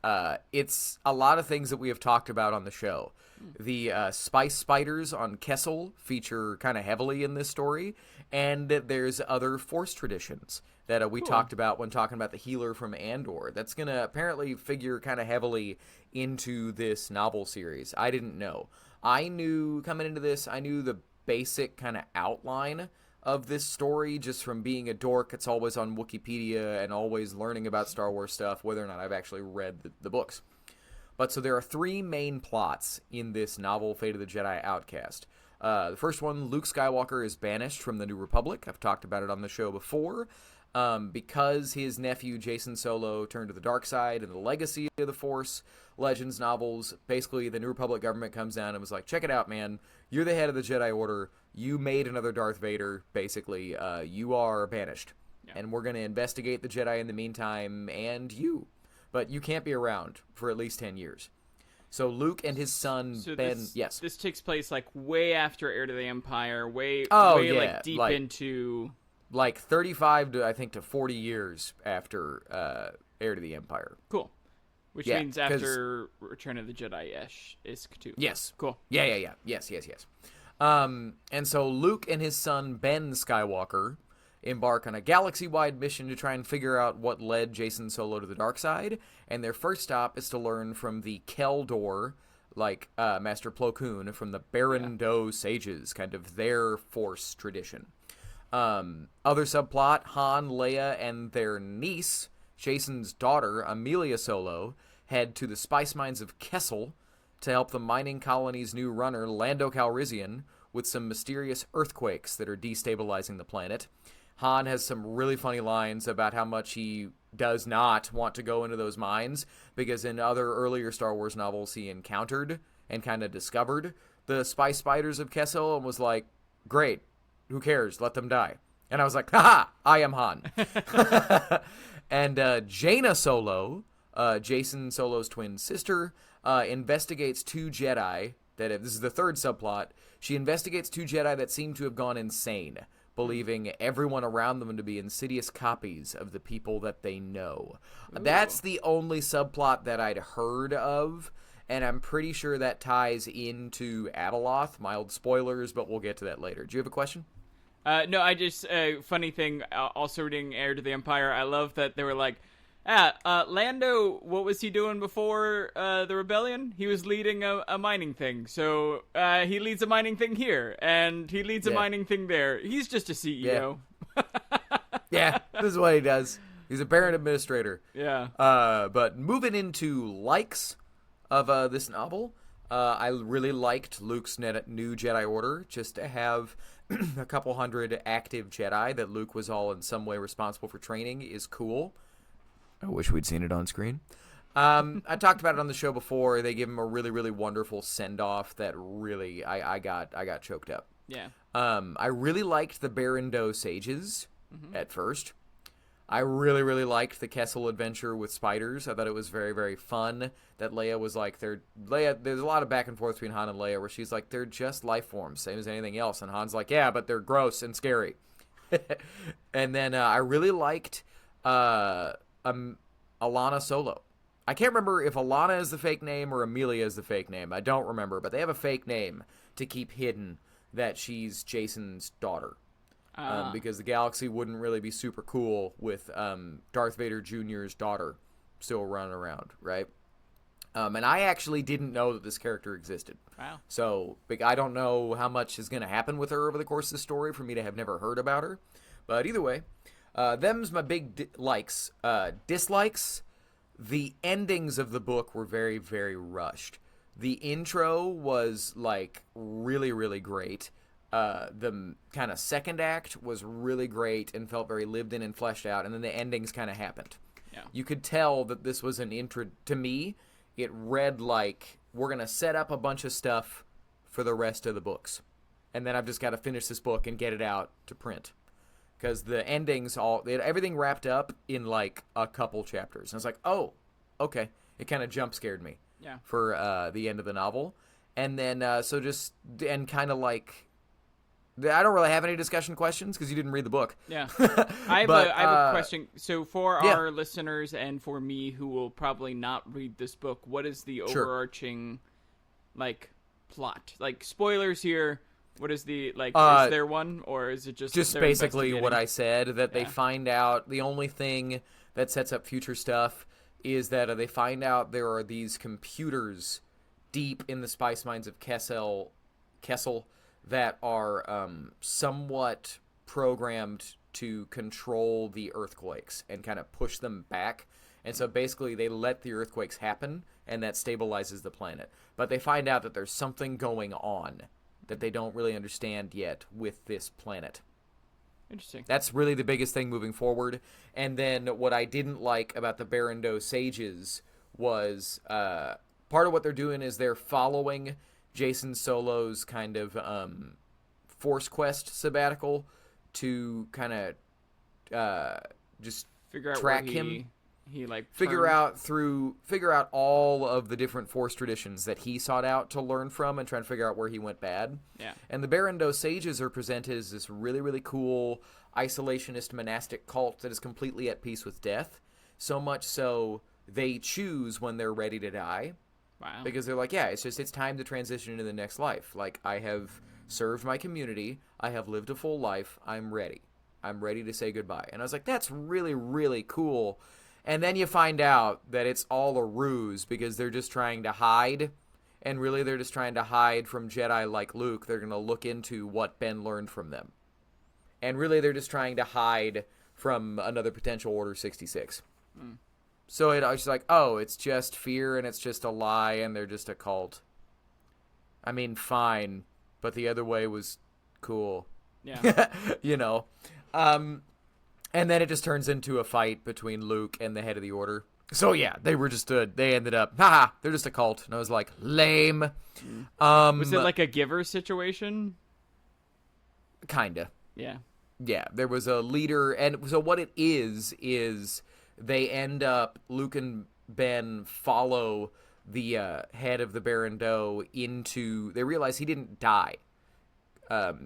it's a lot of things that we have talked about on the show. The spice spiders on Kessel feature kind of heavily in this story, and there's other Force traditions that we talked about when talking about the healer from Andor. That's going to apparently figure kind of heavily into this novel series. I didn't know. Coming into this, I knew the basic kind of outline of this story just from being a dork. It's always on Wikipedia and always learning about Star Wars stuff, whether or not I've actually read the books. But so there are three main plots in this novel, Fate of the Jedi Outcast. The first one, Luke Skywalker is banished from the New Republic. I've talked about it on the show before. Because his nephew Jason Solo turned to the dark side in the Legacy of the Force Legends novels, basically the New Republic government comes down and was like, check it out, man. You're the head of the Jedi Order. You made another Darth Vader, basically. You are banished. Yeah. And we're going to investigate the Jedi in the meantime, and you. But you can't be around for at least 10 years. So Luke and his son, Ben... This takes place, like, way after Heir to the Empire, deep into... Like 35 to 40 years after Heir to the Empire. Cool. Which means after Return of the Jedi-ish too. Yes. Cool. Yeah. Yes. And so Luke and his son, Ben Skywalker, embark on a galaxy-wide mission to try and figure out what led Jason Solo to the dark side. And their first stop is to learn from the Keldor, Master Plo Koon, from the Baron Doe sages, kind of their Force tradition. Other subplot, Han, Leia, and their niece, Jason's daughter, Amelia Solo, head to the spice mines of Kessel to help the mining colony's new runner, Lando Calrissian, with some mysterious earthquakes that are destabilizing the planet. Han has some really funny lines about how much he does not want to go into those mines, because in other earlier Star Wars novels he encountered and kind of discovered the spice spiders of Kessel and was like, great, who cares? Let them die. And I was like, haha, I am Han. And Jaina Solo, Jason Solo's twin sister, investigates two Jedi. This is the third subplot. She investigates two Jedi that seem to have gone insane, believing everyone around them to be insidious copies of the people that they know. Ooh. That's the only subplot that I'd heard of, and I'm pretty sure that ties into Abeloth. Mild spoilers, but we'll get to that later. Do you have a question? No, I just, funny thing, also reading Heir to the Empire, I love that they were like, Lando, what was he doing before the rebellion? He was leading a mining thing. So he leads a mining thing here, and he leads a mining thing there. He's just a CEO. Yeah, this is what he does. He's a Baron Administrator. Yeah. But moving into likes of this novel, I really liked Luke's new Jedi Order, just to have a couple hundred active Jedi that Luke was all in some way responsible for training is cool. I wish we'd seen it on screen. I talked about it on the show before. They give him a really, really wonderful send-off that really, I got choked up. Yeah. I really liked the Baron Doe sages at first. I really, really liked the Kessel adventure with spiders. I thought it was very, very fun that Leia was like, there's a lot of back and forth between Han and Leia where she's like, they're just life forms, same as anything else. And Han's like, yeah, but they're gross and scary. And then I really liked Alana Solo. I can't remember if Alana is the fake name or Amelia is the fake name. I don't remember, but they have a fake name to keep hidden that she's Jason's daughter. Because the galaxy wouldn't really be super cool with Darth Vader Jr.'s daughter still running around, right? And I actually didn't know that this character existed. Wow. So I don't know how much is going to happen with her over the course of the story for me to have never heard about her. But either way, them's my big likes. Dislikes, the endings of the book were very, very rushed. The intro was, like, really, really great. The kind of second act was really great and felt very lived in and fleshed out, and then the endings kind of happened. Yeah. You could tell that this was an intro. To me, it read like, we're going to set up a bunch of stuff for the rest of the books. And then I've just got to finish this book and get it out to print. Because the endings, everything wrapped up in, like, a couple chapters. And I was like, oh, okay. It kind of jump scared me for the end of the novel. And then, and kind of like, I don't really have any discussion questions because you didn't read the book. Yeah. I have a question. So for our listeners and for me who will probably not read this book, what is the overarching, like, plot? Like, spoilers here. What is the, like, is there one? Or is it just basically what I said, that they find out the only thing that sets up future stuff is that they find out there are these computers deep in the spice mines of Kessel that are somewhat programmed to control the earthquakes and kind of push them back. And so basically they let the earthquakes happen, and that stabilizes the planet. But they find out that there's something going on that they don't really understand yet with this planet. Interesting. That's really the biggest thing moving forward. And then what I didn't like about the Barando Sages was part of what they're doing is they're following Jason Solo's kind of Force Quest sabbatical to kind of just figure out track where him. He like figure out all of the different Force traditions that he sought out to learn from and try and figure out where he went bad. Yeah. And the Barando Sages are presented as this really, really cool isolationist monastic cult that is completely at peace with death. So much so they choose when they're ready to die. Wow. Because they're like, it's time to transition into the next life. Like, I have served my community. I have lived a full life. I'm ready. I'm ready to say goodbye. And I was like, that's really, really cool. And then you find out that it's all a ruse because they're just trying to hide. And really, they're just trying to hide from Jedi like Luke. They're going to look into what Ben learned from them. And really, they're just trying to hide from another potential Order 66. Mm. So I was like, oh, it's just fear and it's just a lie and they're just a cult. I mean, fine. But the other way was cool. Yeah. You know. And then it just turns into a fight between Luke and the head of the Order. So yeah, they were just they ended up, they're just a cult. And I was like, lame. Was it like a Giver situation? Kinda. Yeah. Yeah, there was a leader, and so what it is they end up, Luke and Ben follow the head of the Barando into, they realize he didn't die.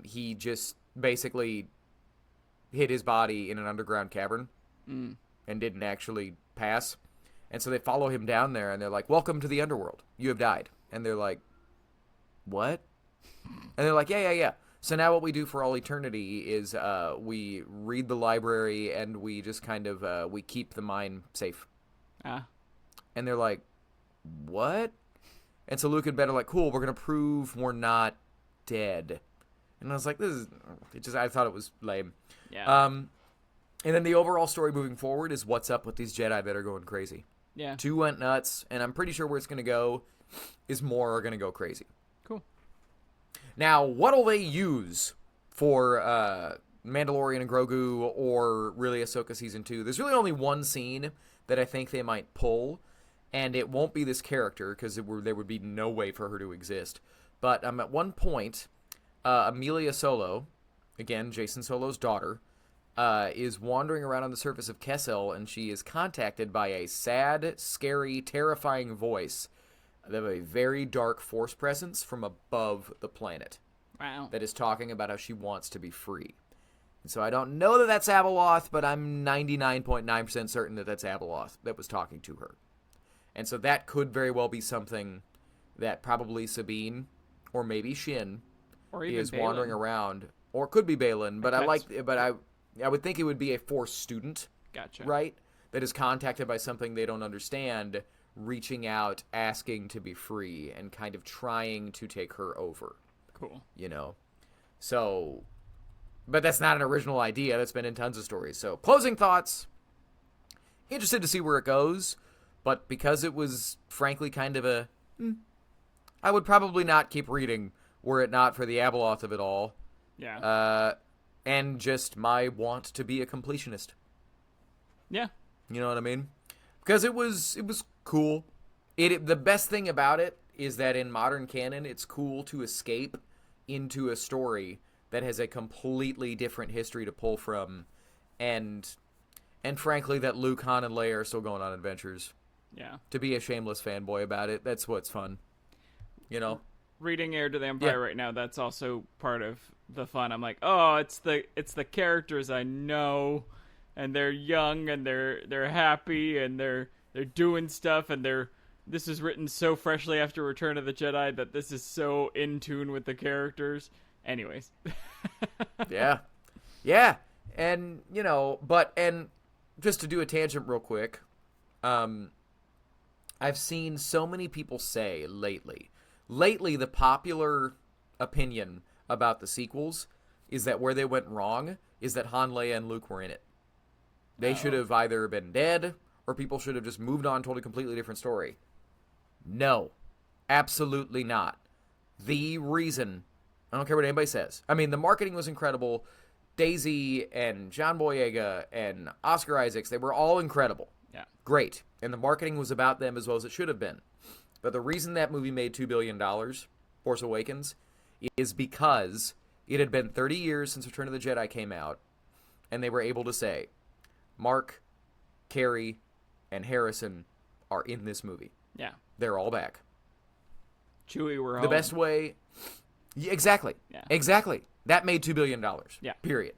He just basically hid his body in an underground cavern and didn't actually pass. And so they follow him down there, and they're like, welcome to the underworld. You have died. And they're like, what? And they're like, yeah. So now what we do for all eternity is we read the library, and we just kind of, we keep the mine safe. And they're like, what? And so Luke and Ben are like, cool, we're going to prove we're not dead. And I was like, I thought it was lame. Yeah. And then the overall story moving forward is what's up with these Jedi that are going crazy. Yeah. 2 went nuts, and I'm pretty sure where it's going to go is more are going to go crazy. Cool. Now, what'll they use for Mandalorian and Grogu or really Ahsoka Season 2? There's really only one scene that I think they might pull, and it won't be this character because there would be no way for her to exist. But at one point, Amelia Solo, again, Jason Solo's daughter, is wandering around on the surface of Kessel, and she is contacted by a sad, scary, terrifying voice of a very dark Force presence from above the planet. Wow. That is talking about how she wants to be free. And so I don't know that that's Abeloth, but I'm 99.9% certain that that's Abeloth that was talking to her. And so that could very well be something that probably Sabine, or maybe Shin, or even is Baylan. Wandering around, or it could be Baylan, but I would think it would be a Force student, gotcha, right? That is contacted by something they don't understand, reaching out, asking to be free, and kind of trying to take her over. Cool. You know? So, but that's not an original idea. That's been in tons of stories. So, closing thoughts. Interested to see where it goes, But because it was, frankly, kind of a... I would probably not keep reading were it not for the Abeloth of it all. Yeah. And just my want to be a completionist. Yeah. You know what I mean? Because it was cool. The best thing about it is that in modern canon, it's cool to escape into a story that has a completely different history to pull from, and frankly, that Luke, Han, and Leia are still going on adventures. Yeah. To be a shameless fanboy about it, that's what's fun. You know? Reading Heir to the Empire right now, that's also part of the fun. I'm like, oh, it's the characters I know, and they're young, and they're happy, and they're doing stuff, and this is written so freshly after Return of the Jedi that this is so in tune with the characters. Anyways. Yeah. And, and just to do a tangent real quick, I've seen so many people say lately, the popular opinion about the sequels is that where they went wrong is that Han, Leia, and Luke were in it. They should have either been dead, or people should have just moved on, told a completely different story. No. Absolutely not. The reason, I don't care what anybody says. I mean, the marketing was incredible. Daisy and John Boyega and Oscar Isaacs, they were all incredible. Yeah. Great. And the marketing was about them as well as it should have been. But the reason that movie made $2 billion, Force Awakens, is because it had been 30 years since Return of the Jedi came out, and they were able to say, Mark, Carrie, and Harrison are in this movie. Yeah. They're all back. Chewie, we're home. The best way... Yeah, exactly. Yeah. Exactly. That made $2 billion. Yeah. Period.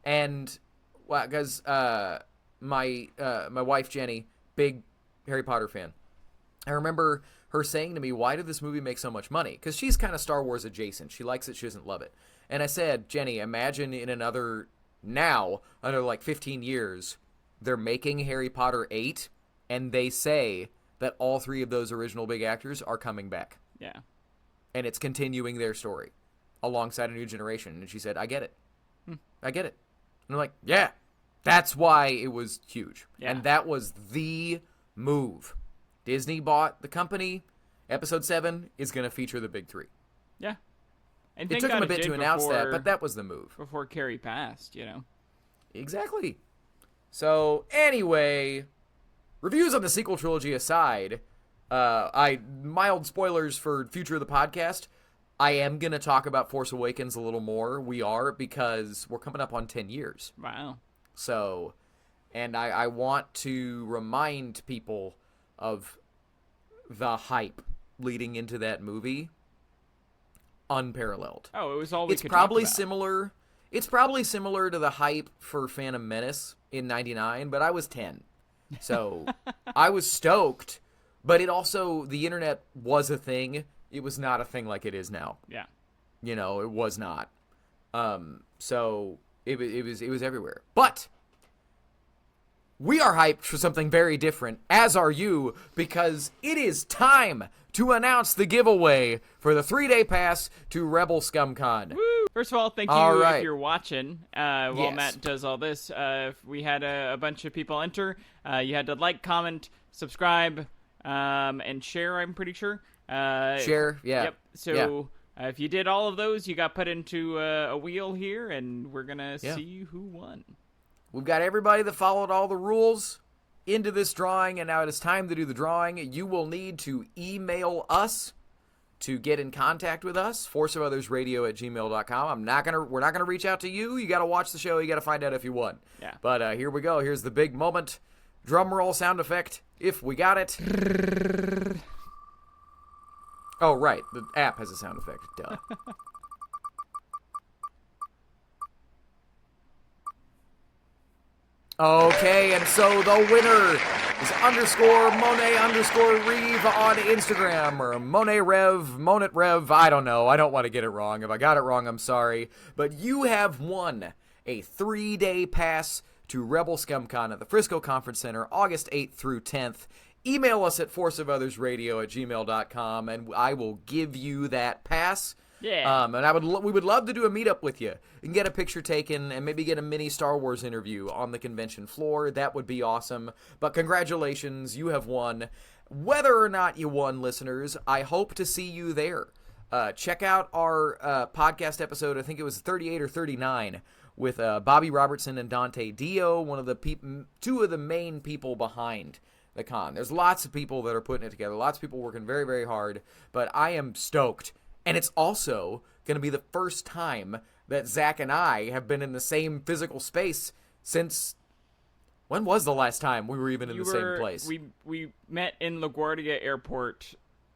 And, well, because my wife, Jenny, big Harry Potter fan, I remember her saying to me, why did this movie make so much money? Because she's kind of Star Wars adjacent. She likes it. She doesn't love it. And I said, Jenny, imagine in another 15 years, they're making Harry Potter 8, and they say that all three of those original big actors are coming back. Yeah. And it's continuing their story alongside a new generation. And she said, I get it. I get it. And I'm like, yeah, that's why it was huge. Yeah. And that was the move. Disney bought the company. Episode 7 is going to feature the big three. Yeah. And it took them a bit to announce that, but that was the move. Before Carrie passed, Exactly. So, anyway, reviews on the sequel trilogy aside, mild spoilers for future of the podcast, I am going to talk about Force Awakens a little more. We are, because we're coming up on 10 years. Wow. So, and I want to remind people of the hype leading into that movie. Unparalleled. Oh, it was all we it's could probably talk about. similar. It's probably similar to the hype for Phantom Menace in '99, but I was 10, so I was stoked. But it also, the internet was a thing. It was not a thing like it is now. Yeah. It was not. So it was everywhere. But we are hyped for something very different, as are you, because it is time to announce the giveaway for the 3-day pass to Rebel SCUM Con. Woo! First of all, thank you if you're watching. While Yes. Matt does all this, we had a bunch of people enter. You had to like, comment, subscribe, and share, I'm pretty sure. Share, yeah. Yep. So if you did all of those, you got put into a wheel here, and we're going to see who won. We've got everybody that followed all the rules into this drawing, and now it is time to do the drawing. You will need to email us to get in contact with us, forceofothersradio@gmail.com. We're not gonna reach out to you. You got to watch the show. You got to find out if you won. Yeah. But here we go. Here's the big moment. Drum roll sound effect, if we got it. Oh, right. The app has a sound effect. Duh. Okay, and so the winner is _Monet_Reeve on Instagram, or Monet Rev, I don't know. I don't want to get it wrong. If I got it wrong, I'm sorry. But you have won a 3-day pass to Rebel SCUM Con at the Frisco Conference Center, August 8th through 10th. Email us at forceofothersradio@gmail.com, and I will give you that pass. Yeah. And we would love to do a meetup with you and get a picture taken and maybe get a mini Star Wars interview on the convention floor. That would be awesome. But congratulations, you have won. Whether or not you won, listeners, I hope to see you there. Check out our podcast episode, I think it was 38 or 39, with Bobby Robertson and Dante Dio, two of the main people behind the con. There's lots of people that are putting it together, lots of people working very, very hard, but I am stoked. And it's also going to be the first time that Zach and I have been in the same physical space since... When was the last time we were even in the same place? We met in LaGuardia Airport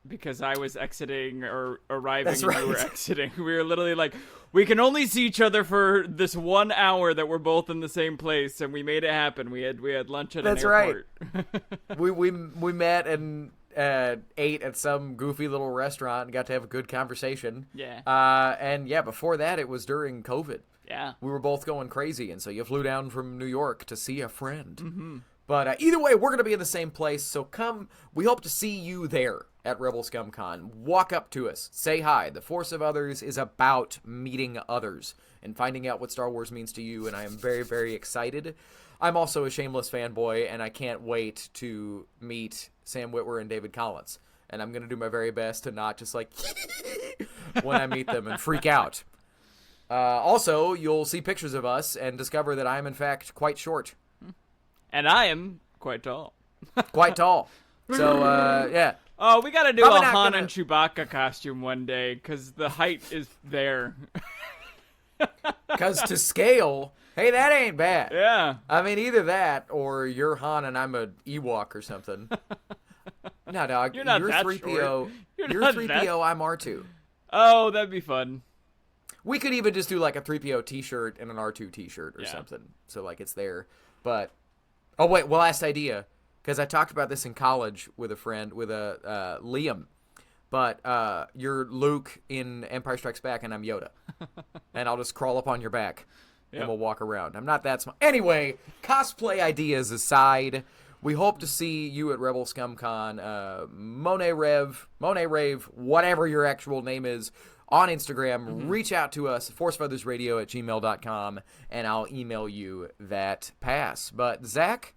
because I was exiting or arriving and you were exiting. We were literally like, we can only see each other for this 1 hour that we're both in the same place, and we made it happen. We had lunch at an airport. Right. we met and ate at some goofy little restaurant and got to have a good conversation. Yeah. And yeah, before that it was during COVID. Yeah. We were both going crazy, and so you flew down from New York to see a friend. Mm-hmm. But either way, we're going to be in the same place, so come. We hope to see you there at Rebel Scum Con. Walk up to us. Say hi. The Force of Others is about meeting others and finding out what Star Wars means to you, and I am very, very excited. I'm also a shameless fanboy, and I can't wait to meet Sam Witwer and David Collins. And I'm going to do my very best to not just like when I meet them and freak out. Also, you'll see pictures of us and discover that I am, in fact, quite short. And I am quite tall. Quite tall. So, yeah. Oh, we got to do a Han and Chewbacca costume one day, because the height is there. Because to scale, hey, that ain't bad. Yeah. I mean, either that, or you're Han and I'm an Ewok or something. No, dog. You're not that 3PO. short. You're 3PO, I'm R2. Oh, that'd be fun. We could even just do like a 3PO t-shirt and an R2 t-shirt or something. So like it's there. But, oh wait, last idea. Because I talked about this in college with a friend, with Liam. But you're Luke in Empire Strikes Back and I'm Yoda. And I'll just crawl up on your back and we'll walk around. I'm not that smart. Anyway, cosplay ideas aside, we hope to see you at Rebel Scum Con, Monet Rave, whatever your actual name is, on Instagram. Mm-hmm. Reach out to us, forcefeathersradio@gmail.com, and I'll email you that pass. But, Zach,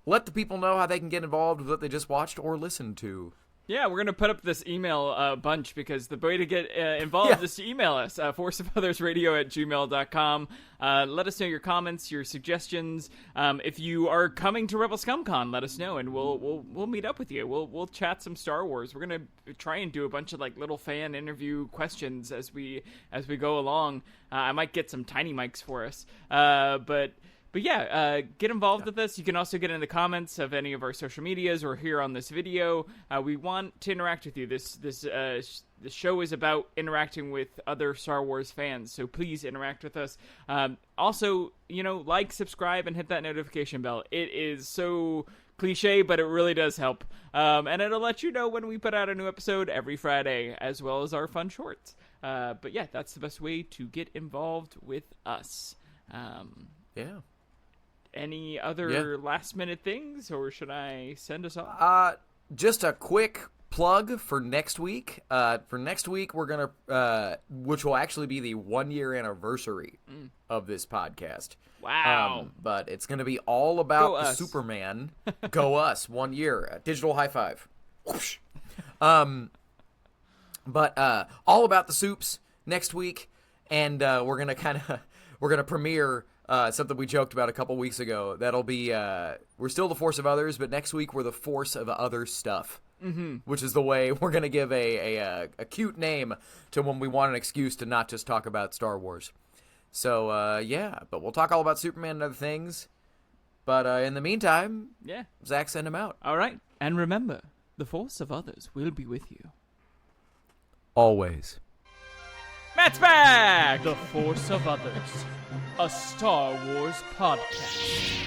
let the people know how they can get involved with what they just watched or listened to. Yeah, we're going to put up this email bunch because the way to get involved is to email us, forceofothersradio@gmail.com. Let us know your comments, your suggestions. If you are coming to Rebel Scum Con, let us know, and we'll meet up with you. We'll chat some Star Wars. We're going to try and do a bunch of like little fan interview questions as we go along. I might get some tiny mics for us, But yeah, get involved with us. You can also get in the comments of any of our social medias or here on this video. We want to interact with you. This show is about interacting with other Star Wars fans, so please interact with us. Also, like, subscribe, and hit that notification bell. It is so cliche, but it really does help. And it'll let you know when we put out a new episode every Friday, as well as our fun shorts. But yeah, that's the best way to get involved with us. Yeah. Any other last-minute things, or should I send us off? Just a quick plug for next week. For next week, we're going to, which will actually be the 1-year anniversary of this podcast. Wow. But it's going to be all about the Superman. Go us, 1 year. Digital high five. Whoosh. But all about the soups next week, and we're going to premiere something we joked about a couple weeks ago. That'll be, we're still the Force of Others, but next week we're the Force of Other Stuff. Mm-hmm. Which is the way we're going to give a cute name to when we want an excuse to not just talk about Star Wars. So, yeah, but we'll talk all about Superman and other things. But in the meantime, Zach, send him out. All right. And remember, the Force of Others will be with you. Always. Matt's back! The Force of Others, a Star Wars podcast.